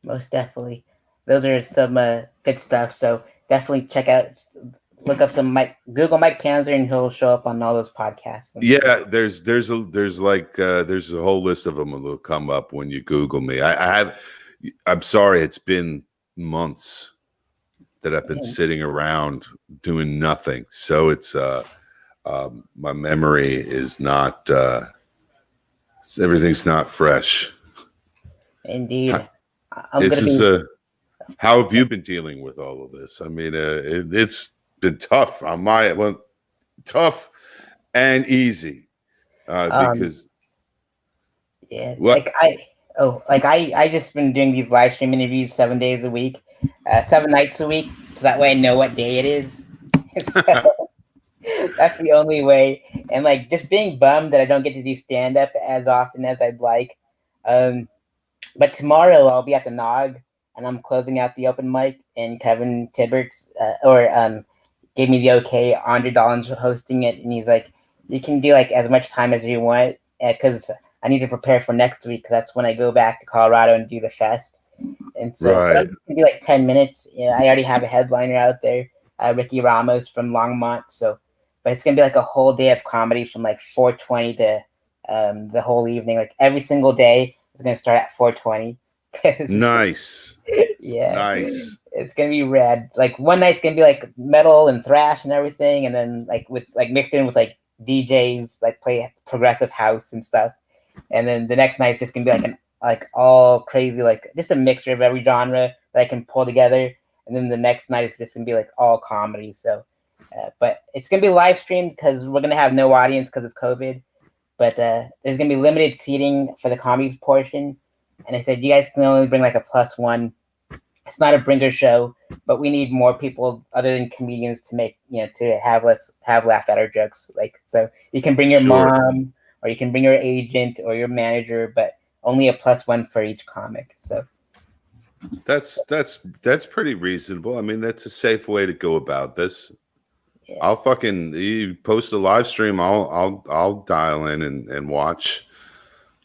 Most definitely, those are some good stuff. So definitely look up Google Mike Pantzer, and he'll show up on all those podcasts. Yeah, there's a whole list of them that'll come up when you Google me. I'm sorry, it's been months that I've been sitting around doing nothing. So it's my memory is not everything's not fresh. Indeed. How have you been dealing with all of this? I mean, it's been tough on tough and easy because I just been doing these live stream interviews 7 days a week, 7 nights a week, so that way I know what day it is. That's the only way. And just being bummed that I don't get to do stand up as often as I'd like. But tomorrow I'll be at the Nog, and I'm closing out the open mic, and Kevin Tibberts gave me the okay. Andre Dolan's hosting it, and he's like, you can do as much time as you want, because I need to prepare for next week, because that's when I go back to Colorado and do the fest. And so it's going to be 10 minutes. I already have a headliner out there, Ricky Ramos from Longmont. But it's going to be a whole day of comedy from 4:20 to the whole evening. Every single day is going to start at 4:20. Nice. Yeah, Nice. it's gonna be rad. Like one night's gonna be like metal and thrash and everything, and then like with like mixed in with like DJs like play progressive house and stuff, and then the next night's just gonna be like an like all crazy like just a mixture of every genre that I can pull together, and then the next night is just gonna be like all comedy. So, but it's gonna be live streamed because we're gonna have no audience because of COVID. But there's gonna be limited seating for the comedy portion, and I said you guys can only bring like a +1. It's not a bringer show, but we need more people other than comedians to make to have us have laugh at our jokes. Like so, you can bring your Sure. mom, or you can bring your agent or your manager, but only a +1 for each comic. So That's pretty reasonable. I mean, that's a safe way to go about this. yeah, I'll fucking you post a live stream. I'll dial in and watch.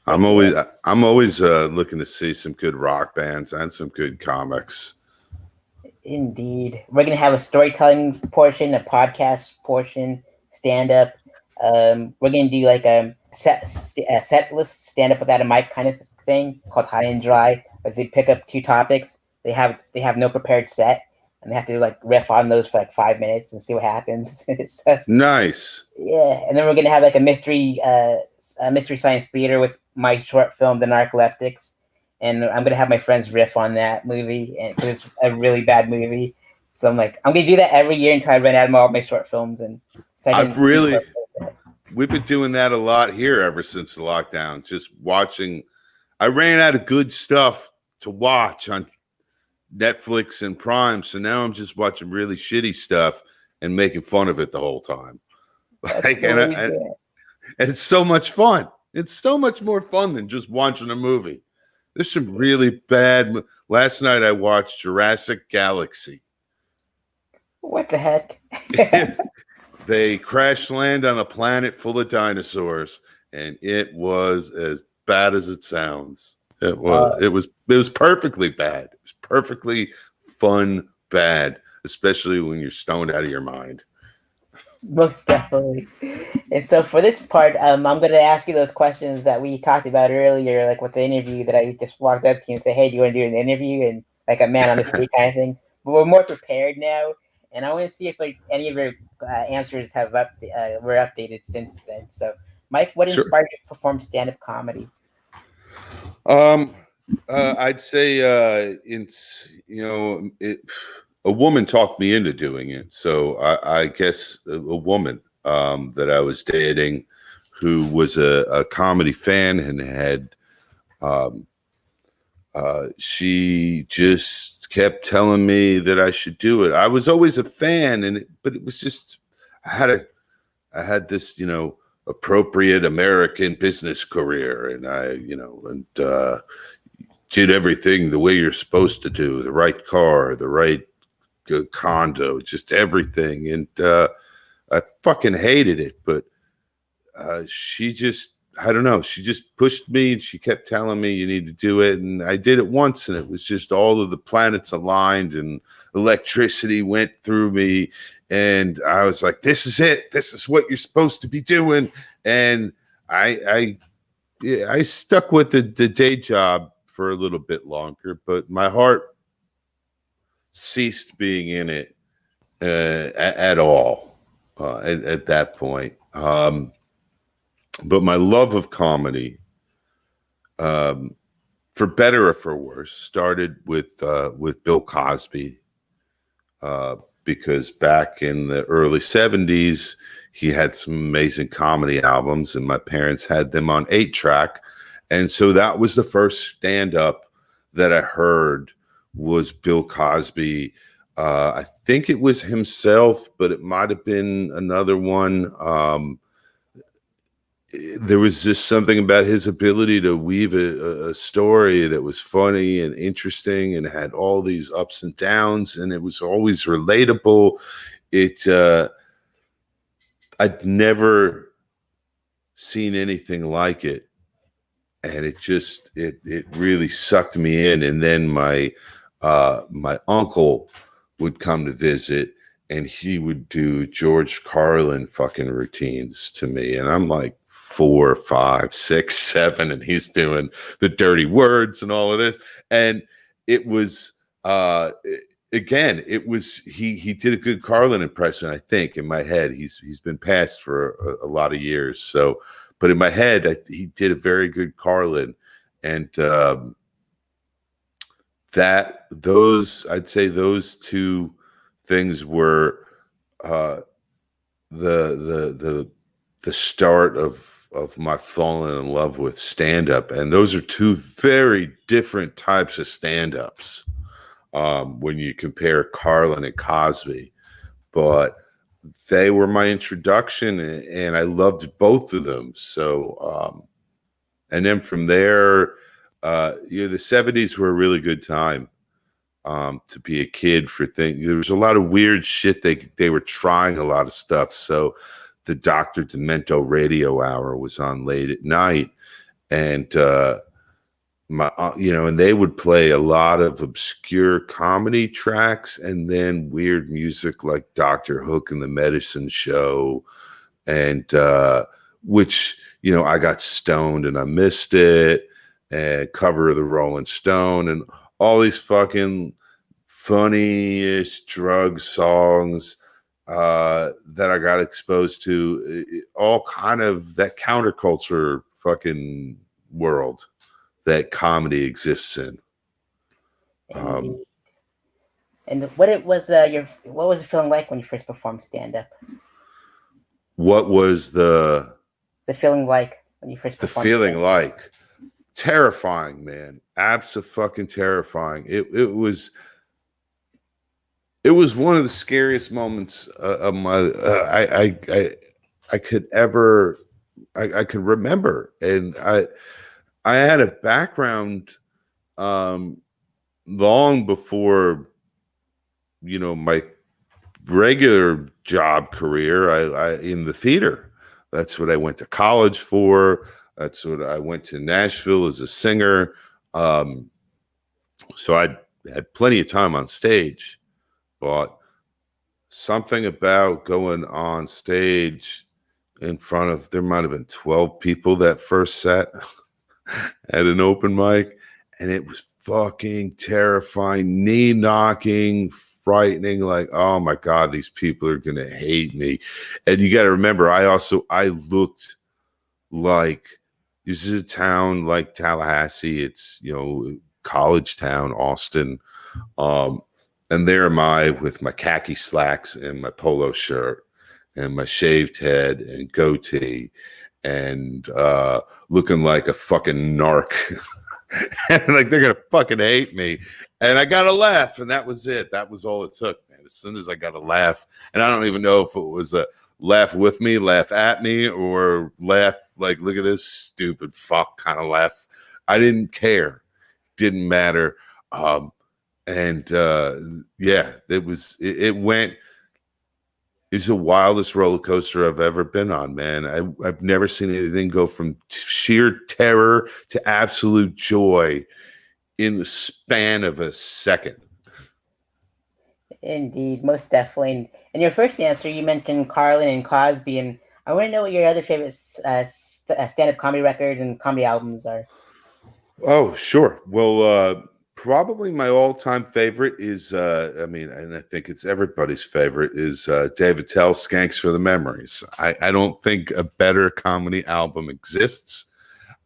I'm always looking to see some good rock bands and some good comics. indeed. We're gonna have a storytelling portion, a podcast portion, stand up. We're gonna do like a set list, stand up without a mic kind of thing called High and Dry. But they pick up 2 topics. They have no prepared set, and they have to like riff on those for like 5 minutes and see what happens. Nice. Yeah, and then we're gonna have like a mystery science theater with my short film, The Narcoleptics, and I'm gonna have my friends riff on that movie, and because it's a really bad movie. So I'm gonna do that every year until I run out of all my short films, and so we've been doing that a lot here ever since the lockdown. Just watching. I ran out of good stuff to watch on Netflix and Prime, so now I'm just watching really shitty stuff and making fun of it the whole time. Like, and it's so much fun. It's so much more fun than just watching a movie. There's some really bad. Last night I watched Jurassic Galaxy. What the heck? They crash land on a planet full of dinosaurs, and it was as bad as it sounds. It was perfectly bad. It was perfectly fun bad, especially when you're stoned out of your mind. Most definitely. And so for this part, I'm going to ask you those questions that we talked about earlier, like with the interview that I just walked up to you and say, hey, do you want to do an interview? And like a man on the street kind of thing. But we're more prepared now. And I want to see if like any of your answers have were updated since then. So, Mike, what inspired you to perform stand-up comedy? I'd say a woman talked me into doing it. So I guess a woman that I was dating who was a comedy fan and had she just kept telling me that I should do it. I was always a fan, but it was just I had this appropriate American business career, and I did everything the way you're supposed to do, the right car, the right condo, just everything. And I fucking hated it, but she just, I don't know, she just pushed me and she kept telling me you need to do it. And I did it once, and it was just all of the planets aligned and electricity went through me. And I was like, this is it. This is what you're supposed to be doing. And I stuck with the day job for a little bit longer, but my heart ceased being in it at all at that point. But my love of comedy, for better or for worse, started with Bill Cosby, because back in the early 70s, he had some amazing comedy albums, and my parents had them on 8-track. And so that was the first stand-up that I heard was Bill Cosby. I think it was himself, but it might have been another one. There was just something about his ability to weave a story that was funny and interesting and had all these ups and downs, and it was always relatable. I'd never seen anything like it. And it really sucked me in. And then my uncle would come to visit, and he would do George Carlin fucking routines to me. And I'm like, 4, 5, 6, 7, and he's doing the dirty words and all of this. And it was again, it was he did a good Carlin impression, I think, in my head. He's been passed for a lot of years. So, but in my head, he did a very good Carlin, and I'd say those two things were the start of my falling in love with stand-up. And those are two very different types of stand-ups when you compare Carlin and Cosby. But they were my introduction, and I loved both of them. So, and then from there, the 70s were a really good time to be a kid for things. There was a lot of weird shit. They were trying a lot of stuff. So the Dr. Demento radio hour was on late at night, and and they would play a lot of obscure comedy tracks and then weird music like Dr. Hook and the Medicine Show, and which, I got stoned and I missed it, and Cover of the Rolling Stone, and all these fucking funniest drug songs that I got exposed to, all kind of that counterculture fucking world that comedy exists in. And what was it feeling like when you first performed stand-up? What was the feeling like when you first performed? The feeling like terrifying, man. Abso-fucking terrifying. It was one of the scariest moments of my I could remember. And I had a background long before my regular job career. I in the theater. That's what I went to college for. That's what I went to Nashville as a singer. So I had plenty of time on stage, but something about going on stage in front of, there might have been 12 people that first set at an open mic, and it was fucking terrifying, knee knocking, frightening, like, oh my God, these people are going to hate me. And you got to remember, I looked like, this is a town like Tallahassee. It's, college town, Austin. And there am I with my khaki slacks and my polo shirt and my shaved head and goatee and looking like a fucking narc. And like, they're going to fucking hate me. And I got a laugh, and that was it. That was all it took, man. As soon as I got a laugh, and I don't even know if it was a laugh with me, laugh at me, or laugh like, look at this stupid fuck kind of laugh. I didn't care. Didn't matter. Yeah, it went. It's the wildest roller coaster I've ever been on, man. I've never seen anything go from sheer terror to absolute joy in the span of a second. Indeed, most definitely. In your first answer, you mentioned Carlin and Cosby, and I want to know what your other favorite stand-up comedy records and comedy albums are. Oh, sure. Well, probably my all-time favorite is, and I think it's everybody's favorite, is Dave Attell's Skanks for the Memories. I don't think a better comedy album exists.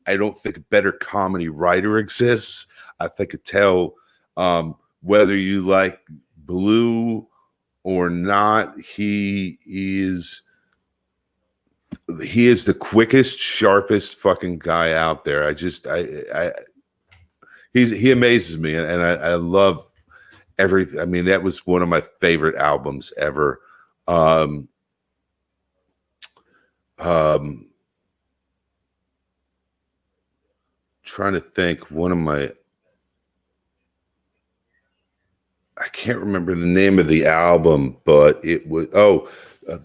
I don't think a better comedy writer exists. I think Attell, whether you like Blue or not, he is the quickest, sharpest fucking guy out there. He amazes me, and I love everything. I mean, that was one of my favorite albums ever. Trying to think, I can't remember the name of the album, but it was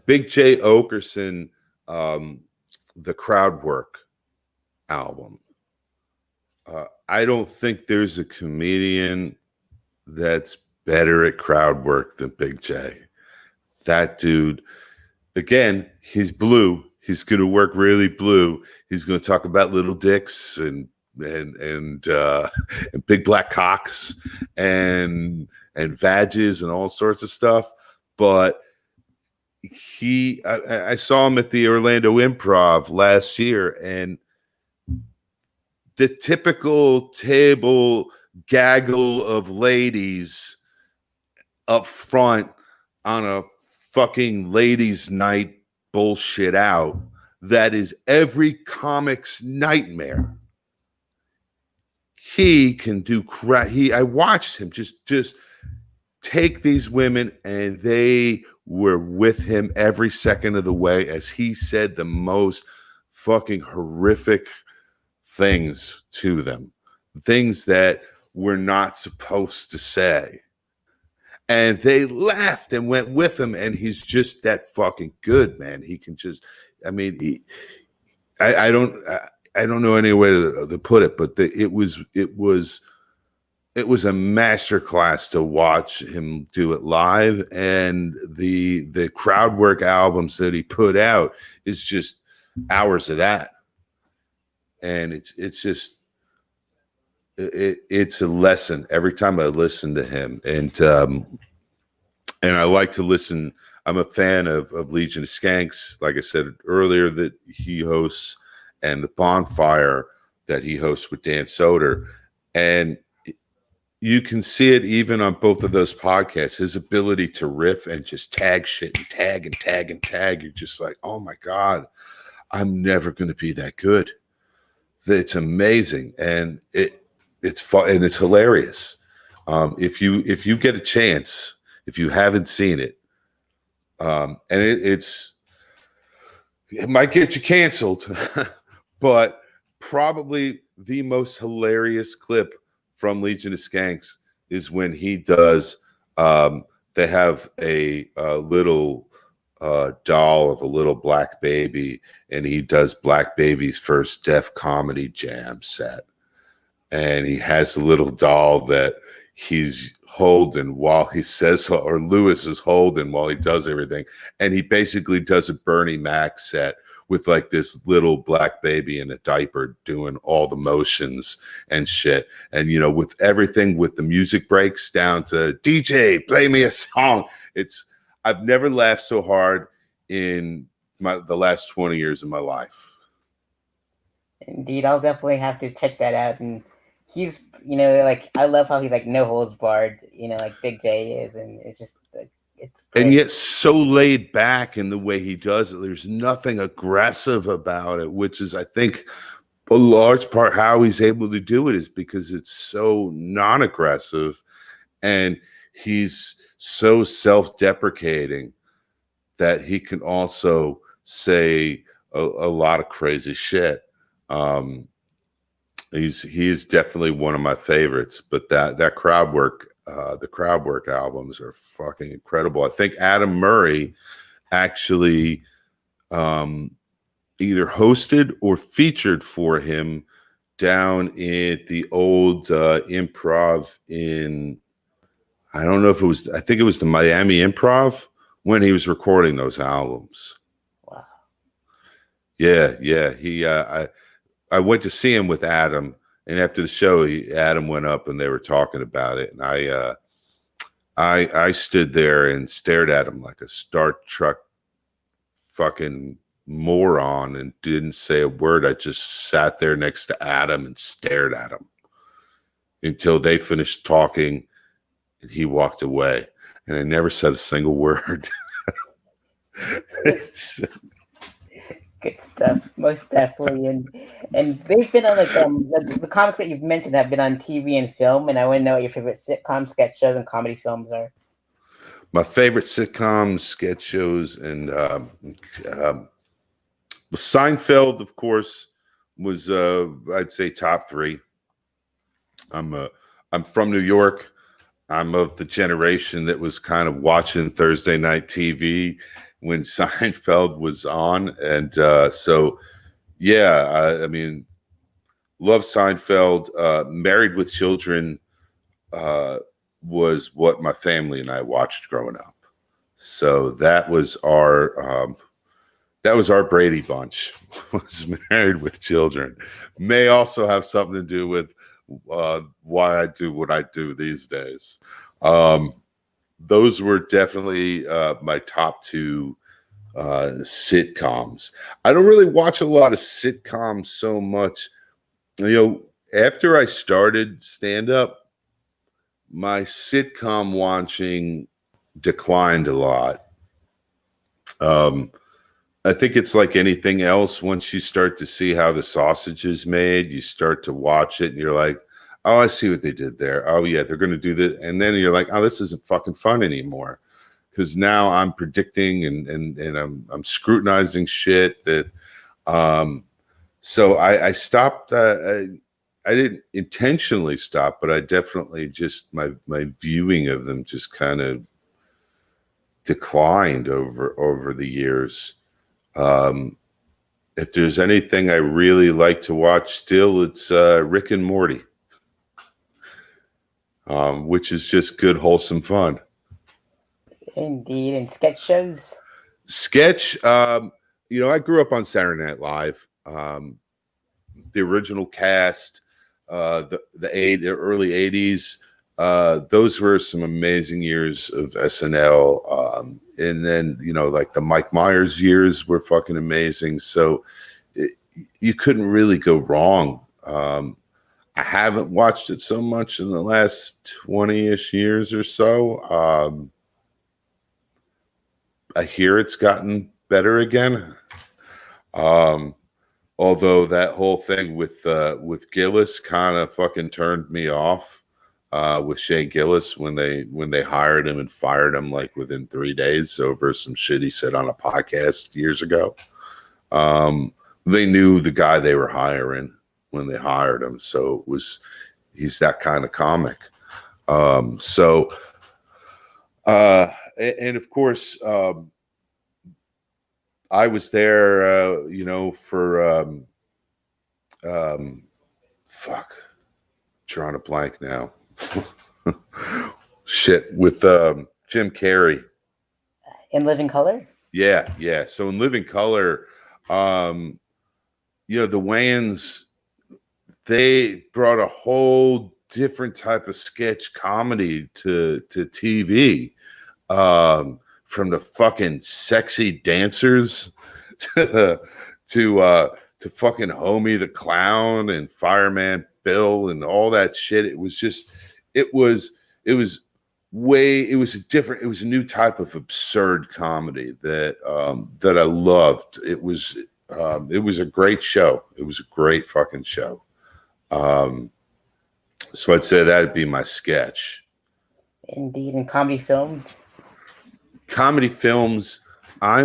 Big J Okerson, the Crowd Work album. I don't think there's a comedian that's better at crowd work than Big J. That dude, again, he's blue. He's going to work really blue. He's going to talk about little dicks and and big black cocks and vages and all sorts of stuff. But I saw him at the Orlando Improv last year, and the typical table gaggle of ladies up front on a fucking ladies' night bullshit out that is every comic's nightmare. He can do crap. I watched him just take these women, and they were with him every second of the way as he said the most fucking horrific things to them, things that we're not supposed to say. And they laughed and went with him, and he's just that fucking good, man. He can just, I mean, I don't know any way to put it, but it was a masterclass to watch him do it live, and the crowd work albums that he put out is just hours of that, and it's just it's a lesson every time I listen to him, and I like to listen. I'm a fan of Legion of Skanks, like I said earlier, that he hosts, and the Bonfire that he hosts with Dan Soder, and you can see it even on both of those podcasts, his ability to riff and just tag shit and tag and tag and tag. You're just like, oh my God, I'm never going to be that good. It's amazing. And it's fun and it's hilarious. If you get a chance, if you haven't seen it, and it might get you canceled, but probably the most hilarious clip from Legion of Skanks is when he does. They have a little doll of a little black baby, and he does Black Baby's first Def Comedy Jam set, and he has a little doll that he's holding while he says, or Lewis is holding while he does everything, and he basically does a Bernie Mac set with like this little black baby in a diaper doing all the motions and shit. And, you know, with everything, with the music breaks down to DJ, play me a song. I've never laughed so hard in the last 20 years of my life. Indeed, I'll definitely have to check that out. And he's, you know, like, I love how he's like no holds barred, you know, like Big J is. And it's just like, it's great. And yet so laid back in the way he does it. There's nothing aggressive about it, which is, I think, a large part how he's able to do it is because it's so non-aggressive, and he's so self-deprecating that he can also say a lot of crazy shit. He is definitely one of my favorites, but that crowd work, the crowd work albums are fucking incredible. I think Adam Murray actually either hosted or featured for him down at the old Improv in, I don't know if it was, I think it was the Miami Improv when he was recording those albums. Wow. Yeah. I went to see him with Adam, and after the show, Adam went up and they were talking about it. And I stood there and stared at him like a Star Trek fucking moron and didn't say a word. I just sat there next to Adam and stared at him until they finished talking and he walked away. And I never said a single word. Good stuff, most definitely. And they've been on like the comics that you've mentioned have been on TV and film. And I want to know what your favorite sitcom, sketch shows, and comedy films are. My favorite sitcoms, sketch shows, and Seinfeld, of course, was I'd say top three. I'm from New York. I'm of the generation that was kind of watching Thursday night TV when Seinfeld was on. And so, yeah, I mean, love Seinfeld. Married with Children was what my family and I watched growing up. So that was That was our Brady Bunch. Was Married with Children. May also have something to do with why I do what I do these days. Those were definitely my top two sitcoms. I don't really watch a lot of sitcoms so much. After I started stand up, my sitcom watching declined a lot. I think it's like anything else. Once you start to see how the sausage is made, you start to watch it and you're like, oh, I see what they did there. Oh yeah, they're going to do this. And then you're like, oh, this isn't fucking fun anymore. Because now I'm predicting and I'm scrutinizing shit that, so I stopped. I didn't intentionally stop, but I definitely just my viewing of them just kind of declined over the years. If there's anything I really like to watch still, it's Rick and Morty, which is just good, wholesome fun. Indeed. And sketch shows? Sketch, I grew up on Saturday Night Live. The original cast, the early 80s, those were some amazing years of SNL. And then, like the Mike Myers years were fucking amazing. So you couldn't really go wrong. I haven't watched it so much in the last 20-ish years or so. I hear it's gotten better again. Although that whole thing with Gillis kind of fucking turned me off. With Shane Gillis when they hired him and fired him like within 3 days over some shit he said on a podcast years ago. They knew the guy they were hiring when they hired him, so he's that kind of comic. And of course, I was there, for drawing a blank now. Shit, with Jim Carrey. In Living Color? Yeah. So in Living Color, the Wayans, they brought a whole different type of sketch comedy to TV. From the fucking sexy dancers to fucking Homie the Clown and Fireman Bill and all that shit. It was a new type of absurd comedy that I loved. It was a great show. It was a great fucking show. So I'd say that'd be my sketch. Indeed. And comedy films? Comedy films, I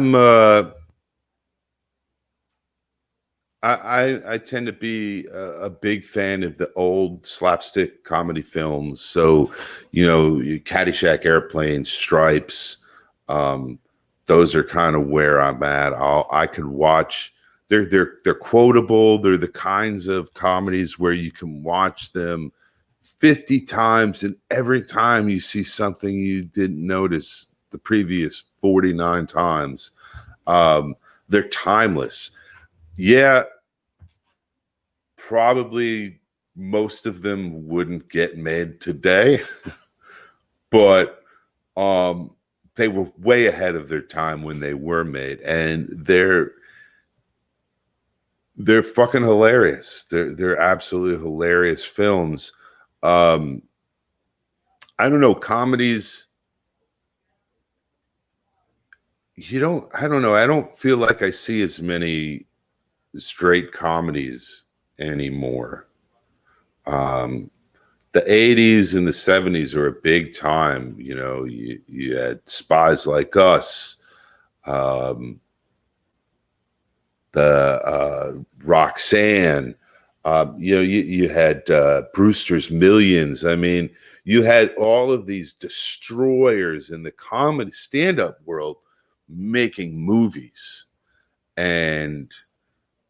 tend to be a big fan of the old slapstick comedy films. So, Caddyshack, Airplane, Stripes, those are kind of where I'm at. I could watch. They're quotable. They're the kinds of comedies where you can watch them 50 times, and every time you see something you didn't notice the previous 49 times. They're timeless. Yeah, probably most of them wouldn't get made today, but they were way ahead of their time when they were made, and they're fucking hilarious. They're absolutely hilarious films. I don't know, comedies. I don't know. I don't feel like I see as many straight comedies anymore. The 80s and the 70s were a big time. You had Spies Like Us, the Roxanne, you had Brewster's Millions. I mean, you had all of these destroyers in the comedy stand-up world making movies, and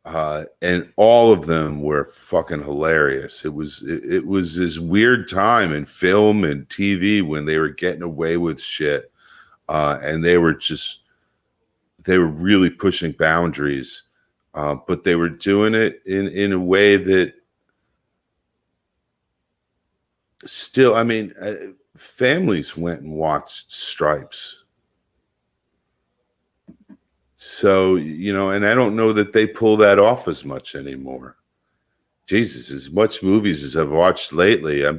all of them were fucking hilarious. It was this weird time in film and TV when they were getting away with shit, and they were just they were really pushing boundaries, but they were doing it in a way that still, I mean, families went and watched Stripes. So, you know, and I don't know that they pull that off as much anymore. Jesus, as much movies as I've watched lately, I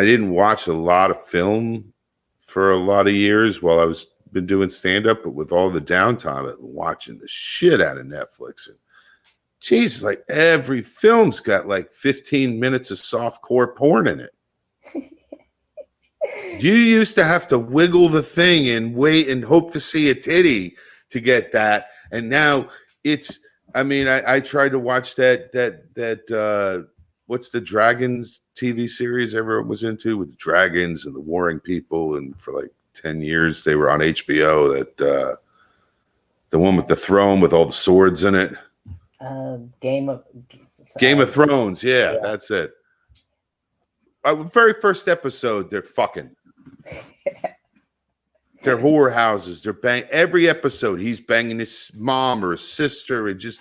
didn't watch a lot of film for a lot of years while I was been doing stand-up, but with all the downtime, I've been watching the shit out of Netflix. And Jesus, like every film's got like 15 minutes of softcore porn in it. You used to have to wiggle the thing and wait and hope to see a titty to get that. And now it's, I mean, I tried to watch that what's the Dragons TV series everyone was into with the dragons and the warring people. And for like 10 years, they were on HBO, that the one with the throne with all the swords in it. Game of Thrones. Yeah, that's it. Very first episode, they're fucking. They're whorehouses. They're bang. Every episode, he's banging his mom or his sister. It's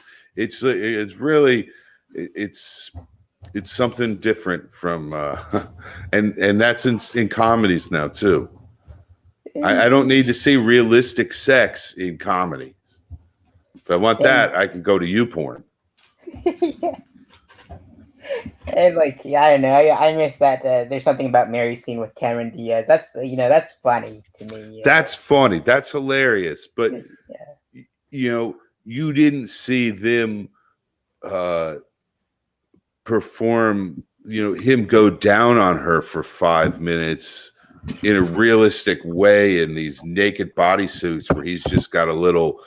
something different from, and that's in comedies now too. I don't need to see realistic sex in comedies. If I want that, I can go to YouPorn. Yeah. And like, yeah, I don't know. I miss that. There's something about Mary's scene with Cameron Diaz. That's that's funny to me. That's funny. That's hilarious. But you didn't see them perform. Him go down on her for 5 minutes in a realistic way in these naked bodysuits where he's just got a little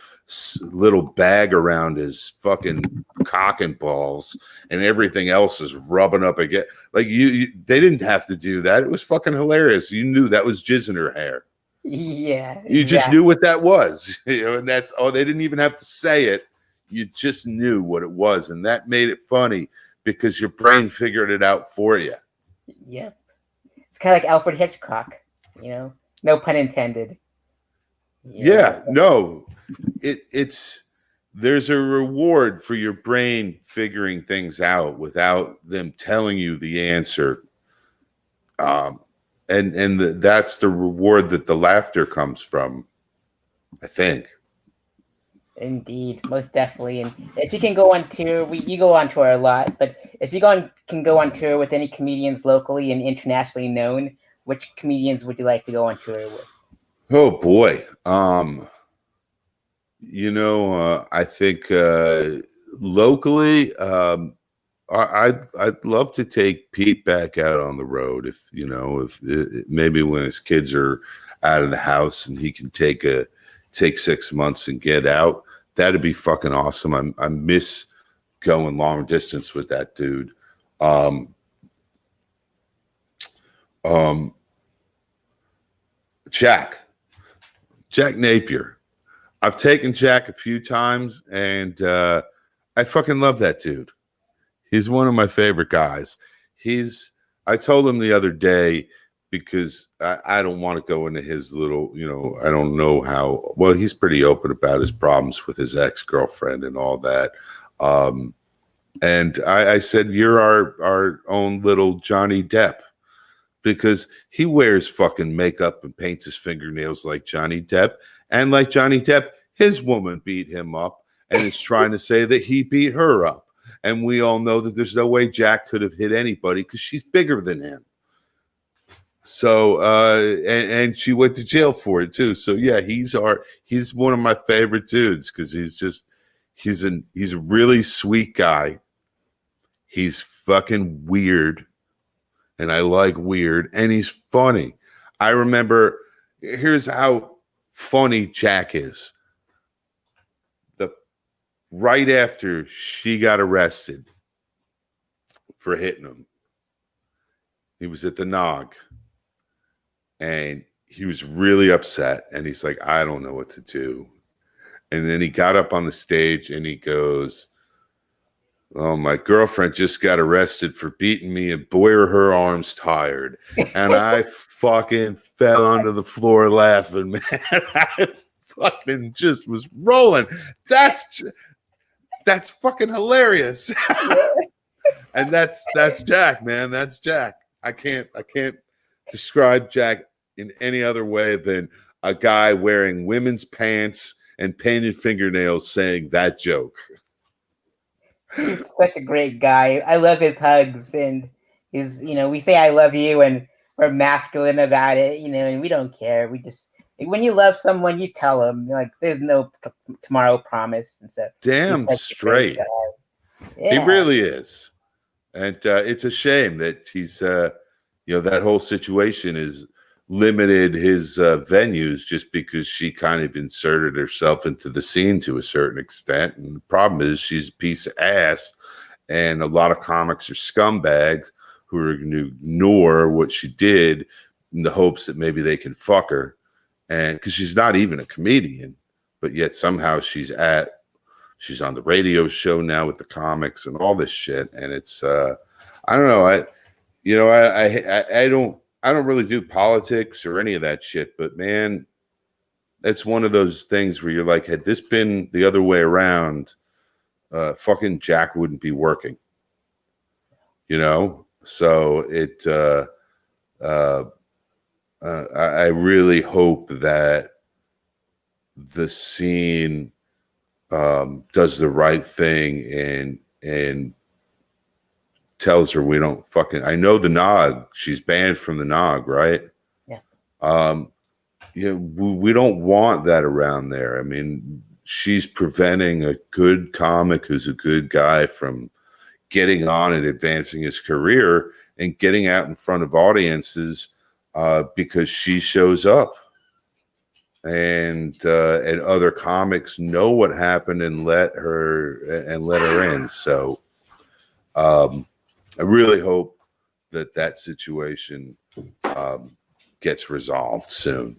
bag around his fucking cock and balls and everything else is rubbing up again. Like they didn't have to do that. It was fucking hilarious. You knew that was jizz in her hair. Yeah. You just knew what that was. And that's, they didn't even have to say it. You just knew what it was. And that made it funny because your brain figured it out for you. Yeah. It's kind of like Alfred Hitchcock, no pun intended. Yeah, no. It's there's a reward for your brain figuring things out without them telling you the answer, that's the reward that the laughter comes from, I think. Indeed, most definitely. And if you can go on tour, you go on tour a lot, but if you can go on tour with any comedians locally and internationally known, which comedians would you like to go on tour with? Oh boy. I think locally, I'd love to take Pete back out on the road if maybe when his kids are out of the house and he can take 6 months and get out. That'd be fucking awesome. I miss going long distance with that dude. Jack Napier. I've taken Jack a few times, and I fucking love that dude. He's one of my favorite guys. I told him the other day, because I don't want to go into his little, I don't know how, well, he's pretty open about his problems with his ex-girlfriend and all that. And I said, you're our own little Johnny Depp, because he wears fucking makeup and paints his fingernails like Johnny Depp. And like Johnny Depp, his woman beat him up and is trying to say that he beat her up. And we all know that there's no way Jack could have hit anybody because she's bigger than him. So, and she went to jail for it too. So yeah, he's one of my favorite dudes because he's a really sweet guy. He's fucking weird. And I like weird, and he's funny. I remember, here's how funny Jack is. Right after she got arrested for hitting him, he was at the Nog, and he was really upset, and he's like, I don't know what to do. And then he got up on the stage, and he goes, oh, my girlfriend just got arrested for beating me, and boy, are her arms tired. And I fucking fell onto the floor laughing, man. I fucking just was rolling. That's fucking hilarious. And that's Jack, man. That's Jack. I can't describe Jack in any other way than a guy wearing women's pants and painted fingernails saying that joke. He's such a great guy. I love his hugs and his, we say I love you and we're masculine about it, and we don't care. We just, when you love someone, you tell them, like, there's no tomorrow promise. And so, damn straight. Yeah. He really is. And it's a shame that he's, that whole situation is limited his venues just because she kind of inserted herself into the scene to a certain extent. And the problem is she's a piece of ass, and a lot of comics are scumbags who are going to ignore what she did in the hopes that maybe they can fuck her. And because she's not even a comedian, but yet somehow she's on the radio show now with the comics and all this shit. And it's, I don't know. I don't really do politics or any of that shit, but man, it's one of those things where you're like, had this been the other way around, fucking Jack wouldn't be working, So I really hope that the scene does the right thing and tells her we don't fucking. I know the Nog. She's banned from the Nog, right? Yeah. We don't want that around there. I mean, she's preventing a good comic who's a good guy from getting on and advancing his career and getting out in front of audiences because she shows up. And other comics know what happened and let her in. So I really hope that situation gets resolved soon.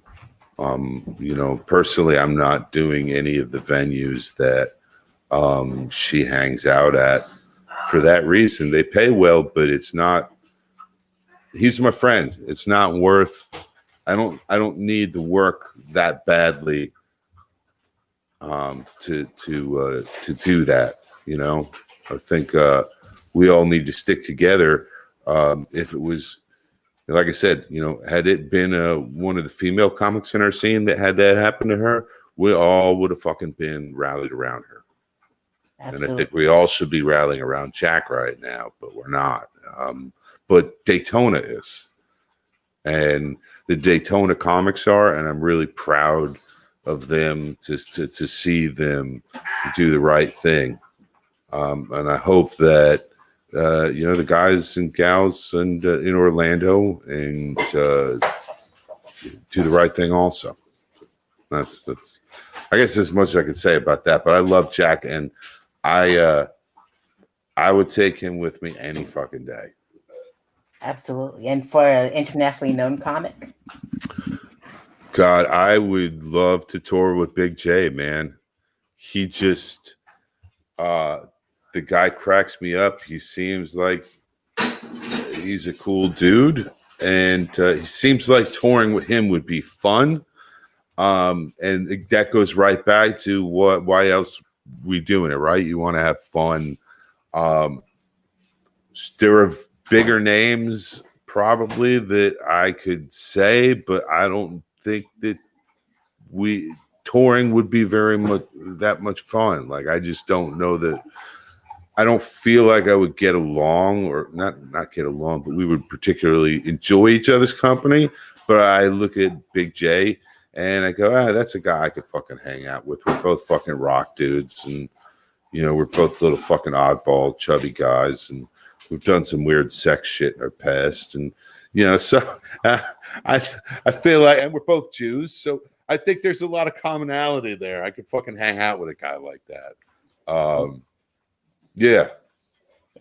Personally, I'm not doing any of the venues that she hangs out at for that reason. They pay well, but it's not. He's my friend. It's not worth. I don't need the work that badly to do that. I think we all need to stick together. If it was, like I said, had it been one of the female comics in our scene that had that happen to her, we all would have fucking been rallied around her. Absolutely. And I think we all should be rallying around Jack right now, but we're not. But Daytona is. And the Daytona comics are, and I'm really proud of them to see them do the right thing. And I hope that the guys and gals in Orlando and do the right thing also. That's I guess as much as I could say about that. But I love Jack, and I would take him with me any fucking day. Absolutely. And for an internationally known comic? God, I would love to tour with Big J, man. He just, the guy cracks me up. He seems like he's a cool dude. And he seems like touring with him would be fun. And that goes right back to why else we doing it, right? You want to have fun. There are bigger names probably that I could say, but I don't think that touring would be that much fun. Like, I just don't know that. I don't feel like I would get along, or not get along, but we would particularly enjoy each other's company. But I look at Big J and I go, that's a guy I could fucking hang out with. We're both fucking rock dudes, and we're both little fucking oddball, chubby guys, and we've done some weird sex shit in our past, and so I feel like, and we're both Jews, so I think there's a lot of commonality there. I could fucking hang out with a guy like that. Yeah.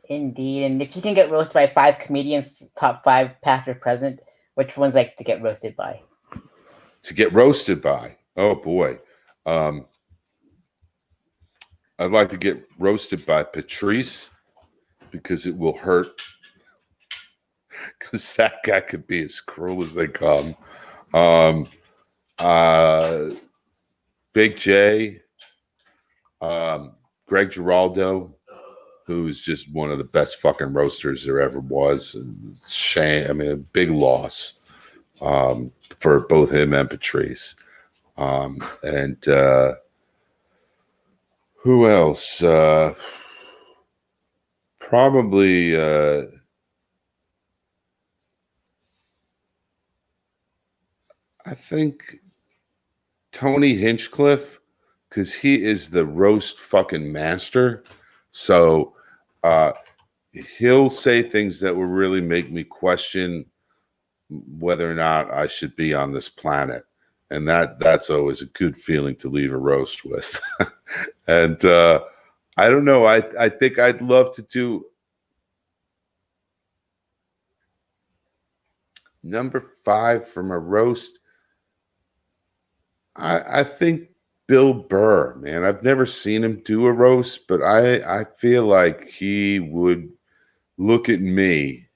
Indeed. And if you can get roasted by 5 comedians, top 5 past or present, which one's like to get roasted by? To get roasted by? Oh boy. I'd like to get roasted by Patrice, because it will hurt. Because that guy could be as cruel as they come. Big J, Greg Giraldo, who's just one of the best fucking roasters there ever was. Shame, I mean, a big loss for both him and Patrice. And who else? Probably I think Tony Hinchcliffe, because he is the roast fucking master. So he'll say things that will really make me question whether or not I should be on this planet. And that's always a good feeling to leave a roast with. And I don't know. I think I'd love to do number 5 from a roast. I think Bill Burr, man. I've never seen him do a roast, but I feel like he would look at me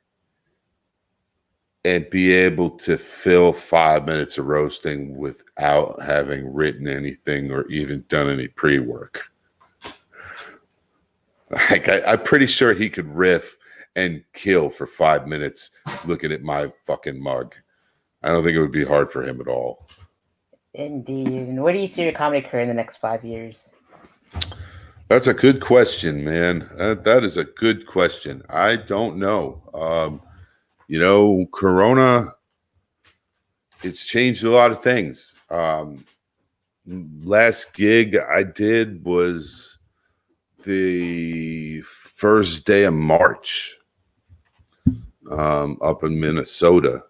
and be able to fill 5 minutes of roasting without having written anything or even done any pre-work. Like I'm pretty sure he could riff and kill for 5 minutes looking at my fucking mug. I don't think it would be hard for him at all. Indeed. And where do you see your comedy career in the next 5 years? That's a good question, man. That is a good question. I don't know. Corona, it's changed a lot of things. Last gig I did was the first day of March up in Minnesota.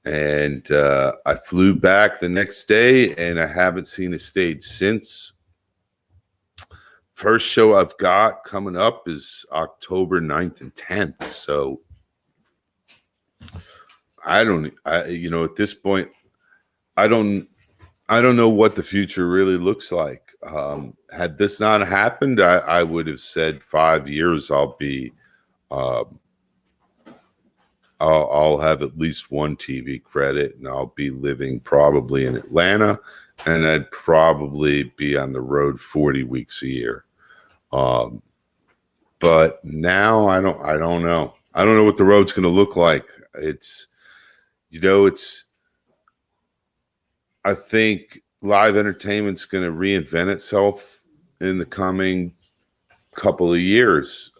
And I flew back the next day, and I haven't seen a stage since. First show I've got coming up is October 9th and 10th. So at this point, I don't know what the future really looks like. Had this not happened, I would have said 5 years I'll be I'll have at least one TV credit, and I'll be living probably in Atlanta, and I'd probably be on the road 40 weeks a year. But now I don't know. I don't know what the road's going to look like. I think live entertainment's going to reinvent itself in the coming couple of years.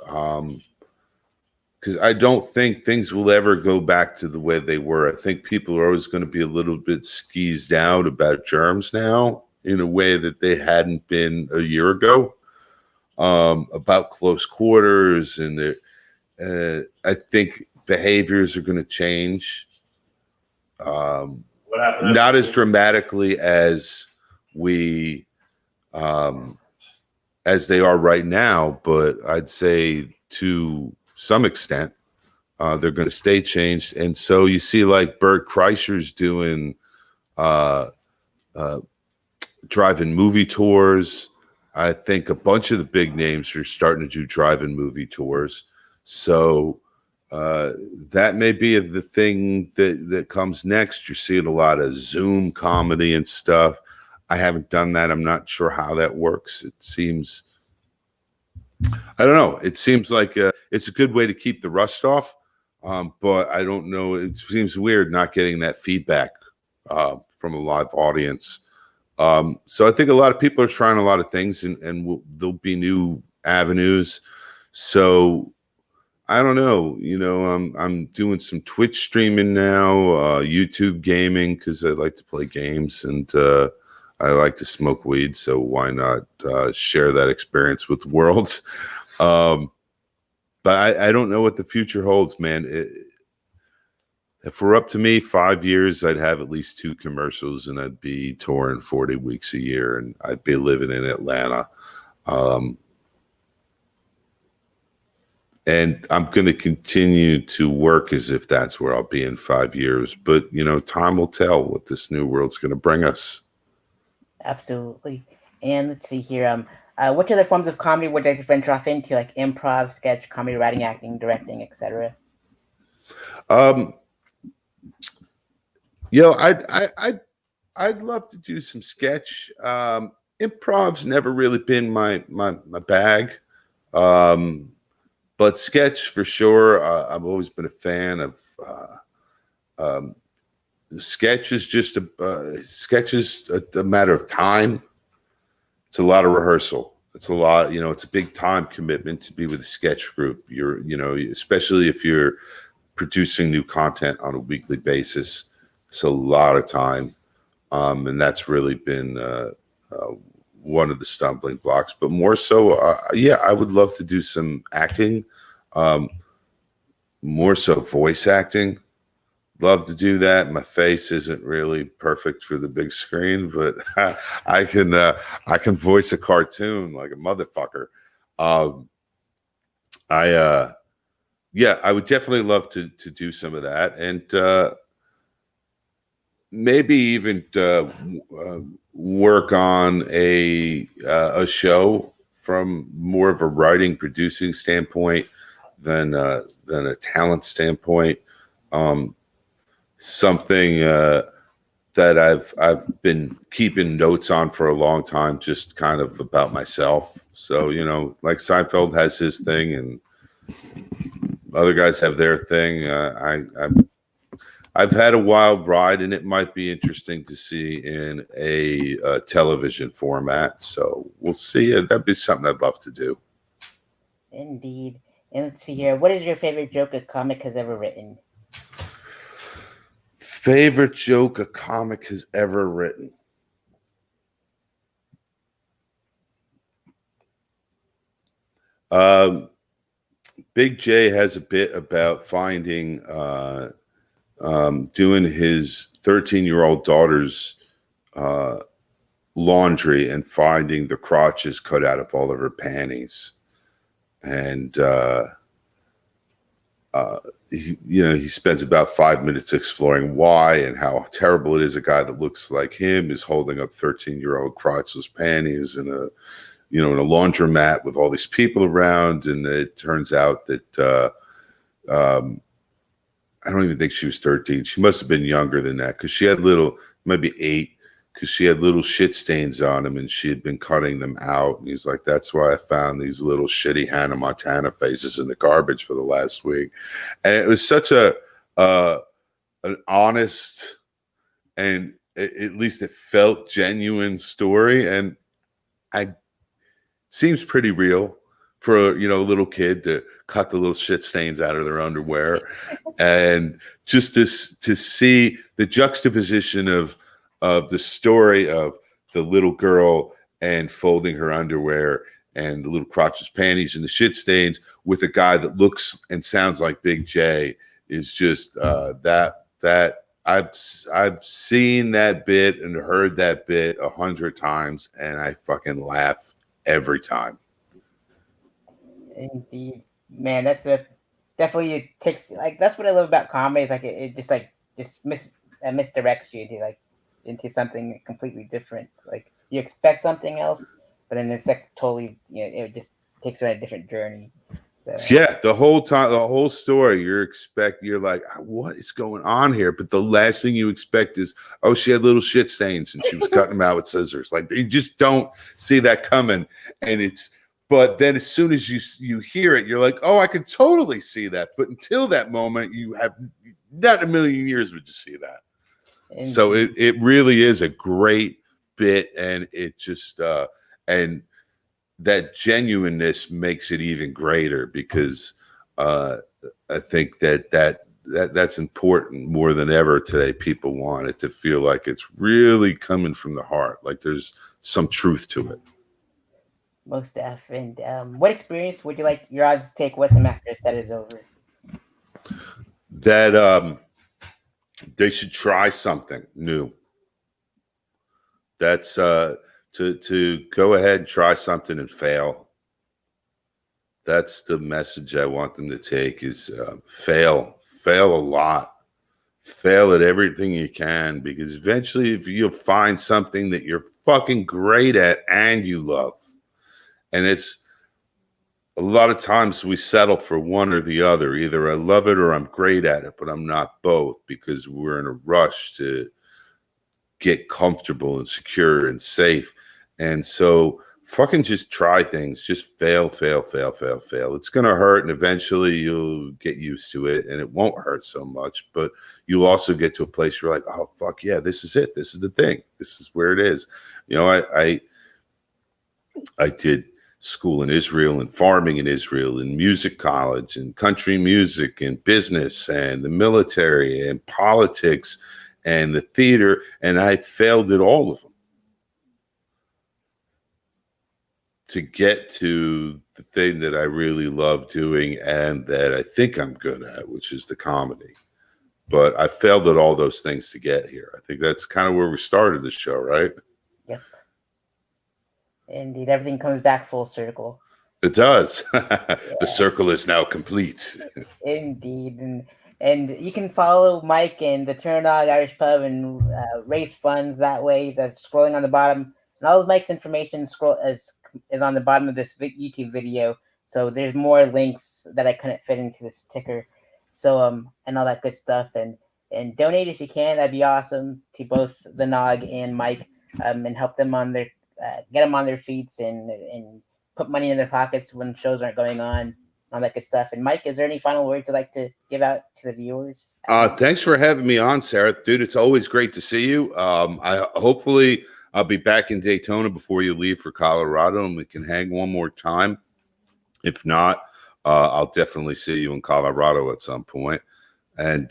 Because I don't think things will ever go back to the way they were. I think people are always going to be a little bit skeezed out about germs now in a way that they hadn't been a year ago, about close quarters. And I think behaviors are going to change. Not as dramatically as as they are right now, but I'd say to some extent, they're going to stay changed. And so you see like Bert Kreischer's doing drive-in movie tours. I think a bunch of the big names are starting to do drive-in movie tours. So that may be the thing that comes next. You're seeing a lot of Zoom comedy and stuff. I haven't done that. I'm not sure how that works. It seems... I don't know. It seems like it's a good way to keep the rust off, but I don't know. It seems weird not getting that feedback from a live audience. So I think a lot of people are trying a lot of things, and there'll be new avenues. So I don't know. I'm doing some Twitch streaming now, YouTube gaming, because I like to play games, and I like to smoke weed, so why not share that experience with the world? But I don't know what the future holds, man. If we're up to me, 5 years, I'd have at least 2 commercials, and I'd be touring 40 weeks a year, and I'd be living in Atlanta. And I'm going to continue to work as if that's where I'll be in 5 years. But, time will tell what this new world's going to bring us. Absolutely. And let's see here. What other forms of comedy would you venture off into, like improv, sketch, comedy, writing, acting, directing, etc.? I'd I'd love to do some sketch. Improv's never really been my bag, but sketch for sure. I've always been a fan of. Um, Sketch is just a matter of time. It's a lot of rehearsal. It's a lot, it's a big time commitment to be with a sketch group. Especially if you're producing new content on a weekly basis. It's a lot of time. And that's really been one of the stumbling blocks. But more so, I would love to do some acting, more so voice acting. Love to do that. My face isn't really perfect for the big screen, but I can voice a cartoon like a motherfucker. I would definitely love to do some of that, and maybe even work on a show from more of a writing producing standpoint than a talent standpoint. Something that I've been keeping notes on for a long time, just kind of about myself. So, like Seinfeld has his thing and other guys have their thing. I've had a wild ride, and it might be interesting to see in a television format. So we'll see. That'd be something I'd love to do. Indeed. And let's see here. What is your favorite joke a comic has ever written? Favorite joke a comic has ever written. Big J has a bit about finding, doing his 13-year-old daughter's laundry and finding the crotches cut out of all of her panties. And, he spends about 5 minutes exploring why and how terrible it is. A guy that looks like him is holding up 13-year-old crotchless panties in a laundromat with all these people around. And it turns out that I don't even think she was 13. She must have been younger than that because she had maybe 8, because she had little shit stains on them and she had been cutting them out. And he's like, that's why I found these little shitty Hannah Montana faces in the garbage for the last week. And it was such an honest, and at least it felt genuine story. And seems pretty real for a little kid to cut the little shit stains out of their underwear. And just to see the juxtaposition of the story of the little girl and folding her underwear and the little crotchless panties and the shit stains with a guy that looks and sounds like Big J is just that I've seen that bit and heard that bit 100 times, and I fucking laugh every time. Indeed, man, definitely it takes, like, that's what I love about comedy. Is like it just misdirects you to into something completely different. Like you expect something else, but then it's like totally, it just takes you on a different journey. So. Yeah, the whole time, the whole story, you're like, what is going on here? But the last thing you expect is, oh, she had little shit stains and she was cutting them out with scissors. Like you just don't see that coming. But then as soon as you hear it, you're like, oh, I can totally see that. But until that moment, you have not a million years would you see that. Indeed. So it really is a great bit, and it just and that genuineness makes it even greater, because I think that's important more than ever today. People want it to feel like it's really coming from the heart, like there's some truth to it. Most def. And what experience would you like your odds to take with him after his set is over? That they should try something new. That's to go ahead and try something and fail. That's the message I want them to take, is fail a lot, fail at everything you can, because eventually if you'll find something that you're fucking great at and you love. And it's a lot of times we settle for one or the other. Either I love it or I'm great at it, but I'm not both, because we're in a rush to get comfortable and secure and safe. And so fucking just try things, just fail. It's going to hurt. And eventually you'll get used to it and it won't hurt so much, but you'll also get to a place where you're like, oh, fuck yeah, this is it. This is the thing. This is where it is. You know, I did school in Israel and farming in Israel and music college and country music and business and the military and politics and the theater. And I failed at all of them to get to the thing that I really love doing and that I think I'm good at, which is the comedy. But I failed at all those things to get here. I think that's kind of where we started the show, right? Yep. Indeed, everything comes back full circle. It does. Yeah. The circle is now complete. Indeed. And you can follow Mike and the Turnog Irish Pub and raise funds that way. That's scrolling on the bottom. And all of Mike's information is on the bottom of this YouTube video. So there's more links that I couldn't fit into this ticker. So and all that good stuff. And donate if you can. That'd be awesome to both the Nog and Mike, and help them on their get them on their feet and put money in their pockets when shows aren't going on. All that good stuff. And Mike, is there any final words you'd like to give out to the viewers? Thanks for having me on, Sareth. Dude, it's always great to see you. Hopefully I'll be back in Daytona before you leave for Colorado and we can hang one more time. If not, I'll definitely see you in Colorado at some point. And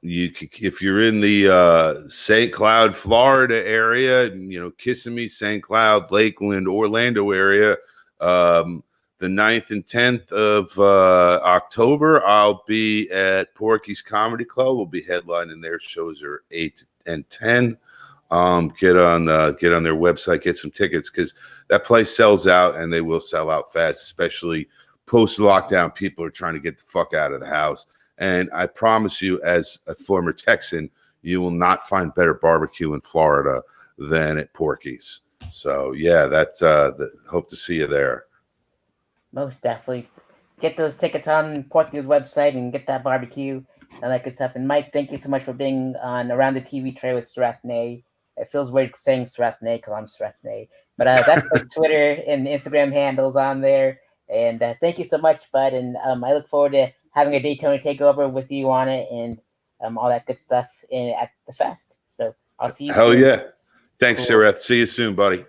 you can, if you're in the St. Cloud, Florida area, you know, Kissimmee, St. Cloud, Lakeland, Orlando area, the 9th and 10th of October, I'll be at Porky's Comedy Club. We'll be headlining. Their shows are 8 and 10. Get on their website, get some tickets, because that place sells out and they will sell out fast, especially post-lockdown. People are trying to get the fuck out of the house. And I promise you, as a former Texan, you will not find better barbecue in Florida than at Porky's. So yeah, that's hope to see you there. Most definitely. Get those tickets on Porky's website and get that barbecue and that good stuff. And Mike, thank you so much for being on Around the TV Tray with Sareth Ney. It feels weird saying Sareth Ney because I'm Sareth Ney. But that's the Twitter and Instagram handles on there. And thank you so much, bud. And I look forward to having a Daytona takeover with you on it and all that good stuff at the fest. So I'll see you soon. Hell yeah. Thanks, cool. Sareth. See you soon, buddy.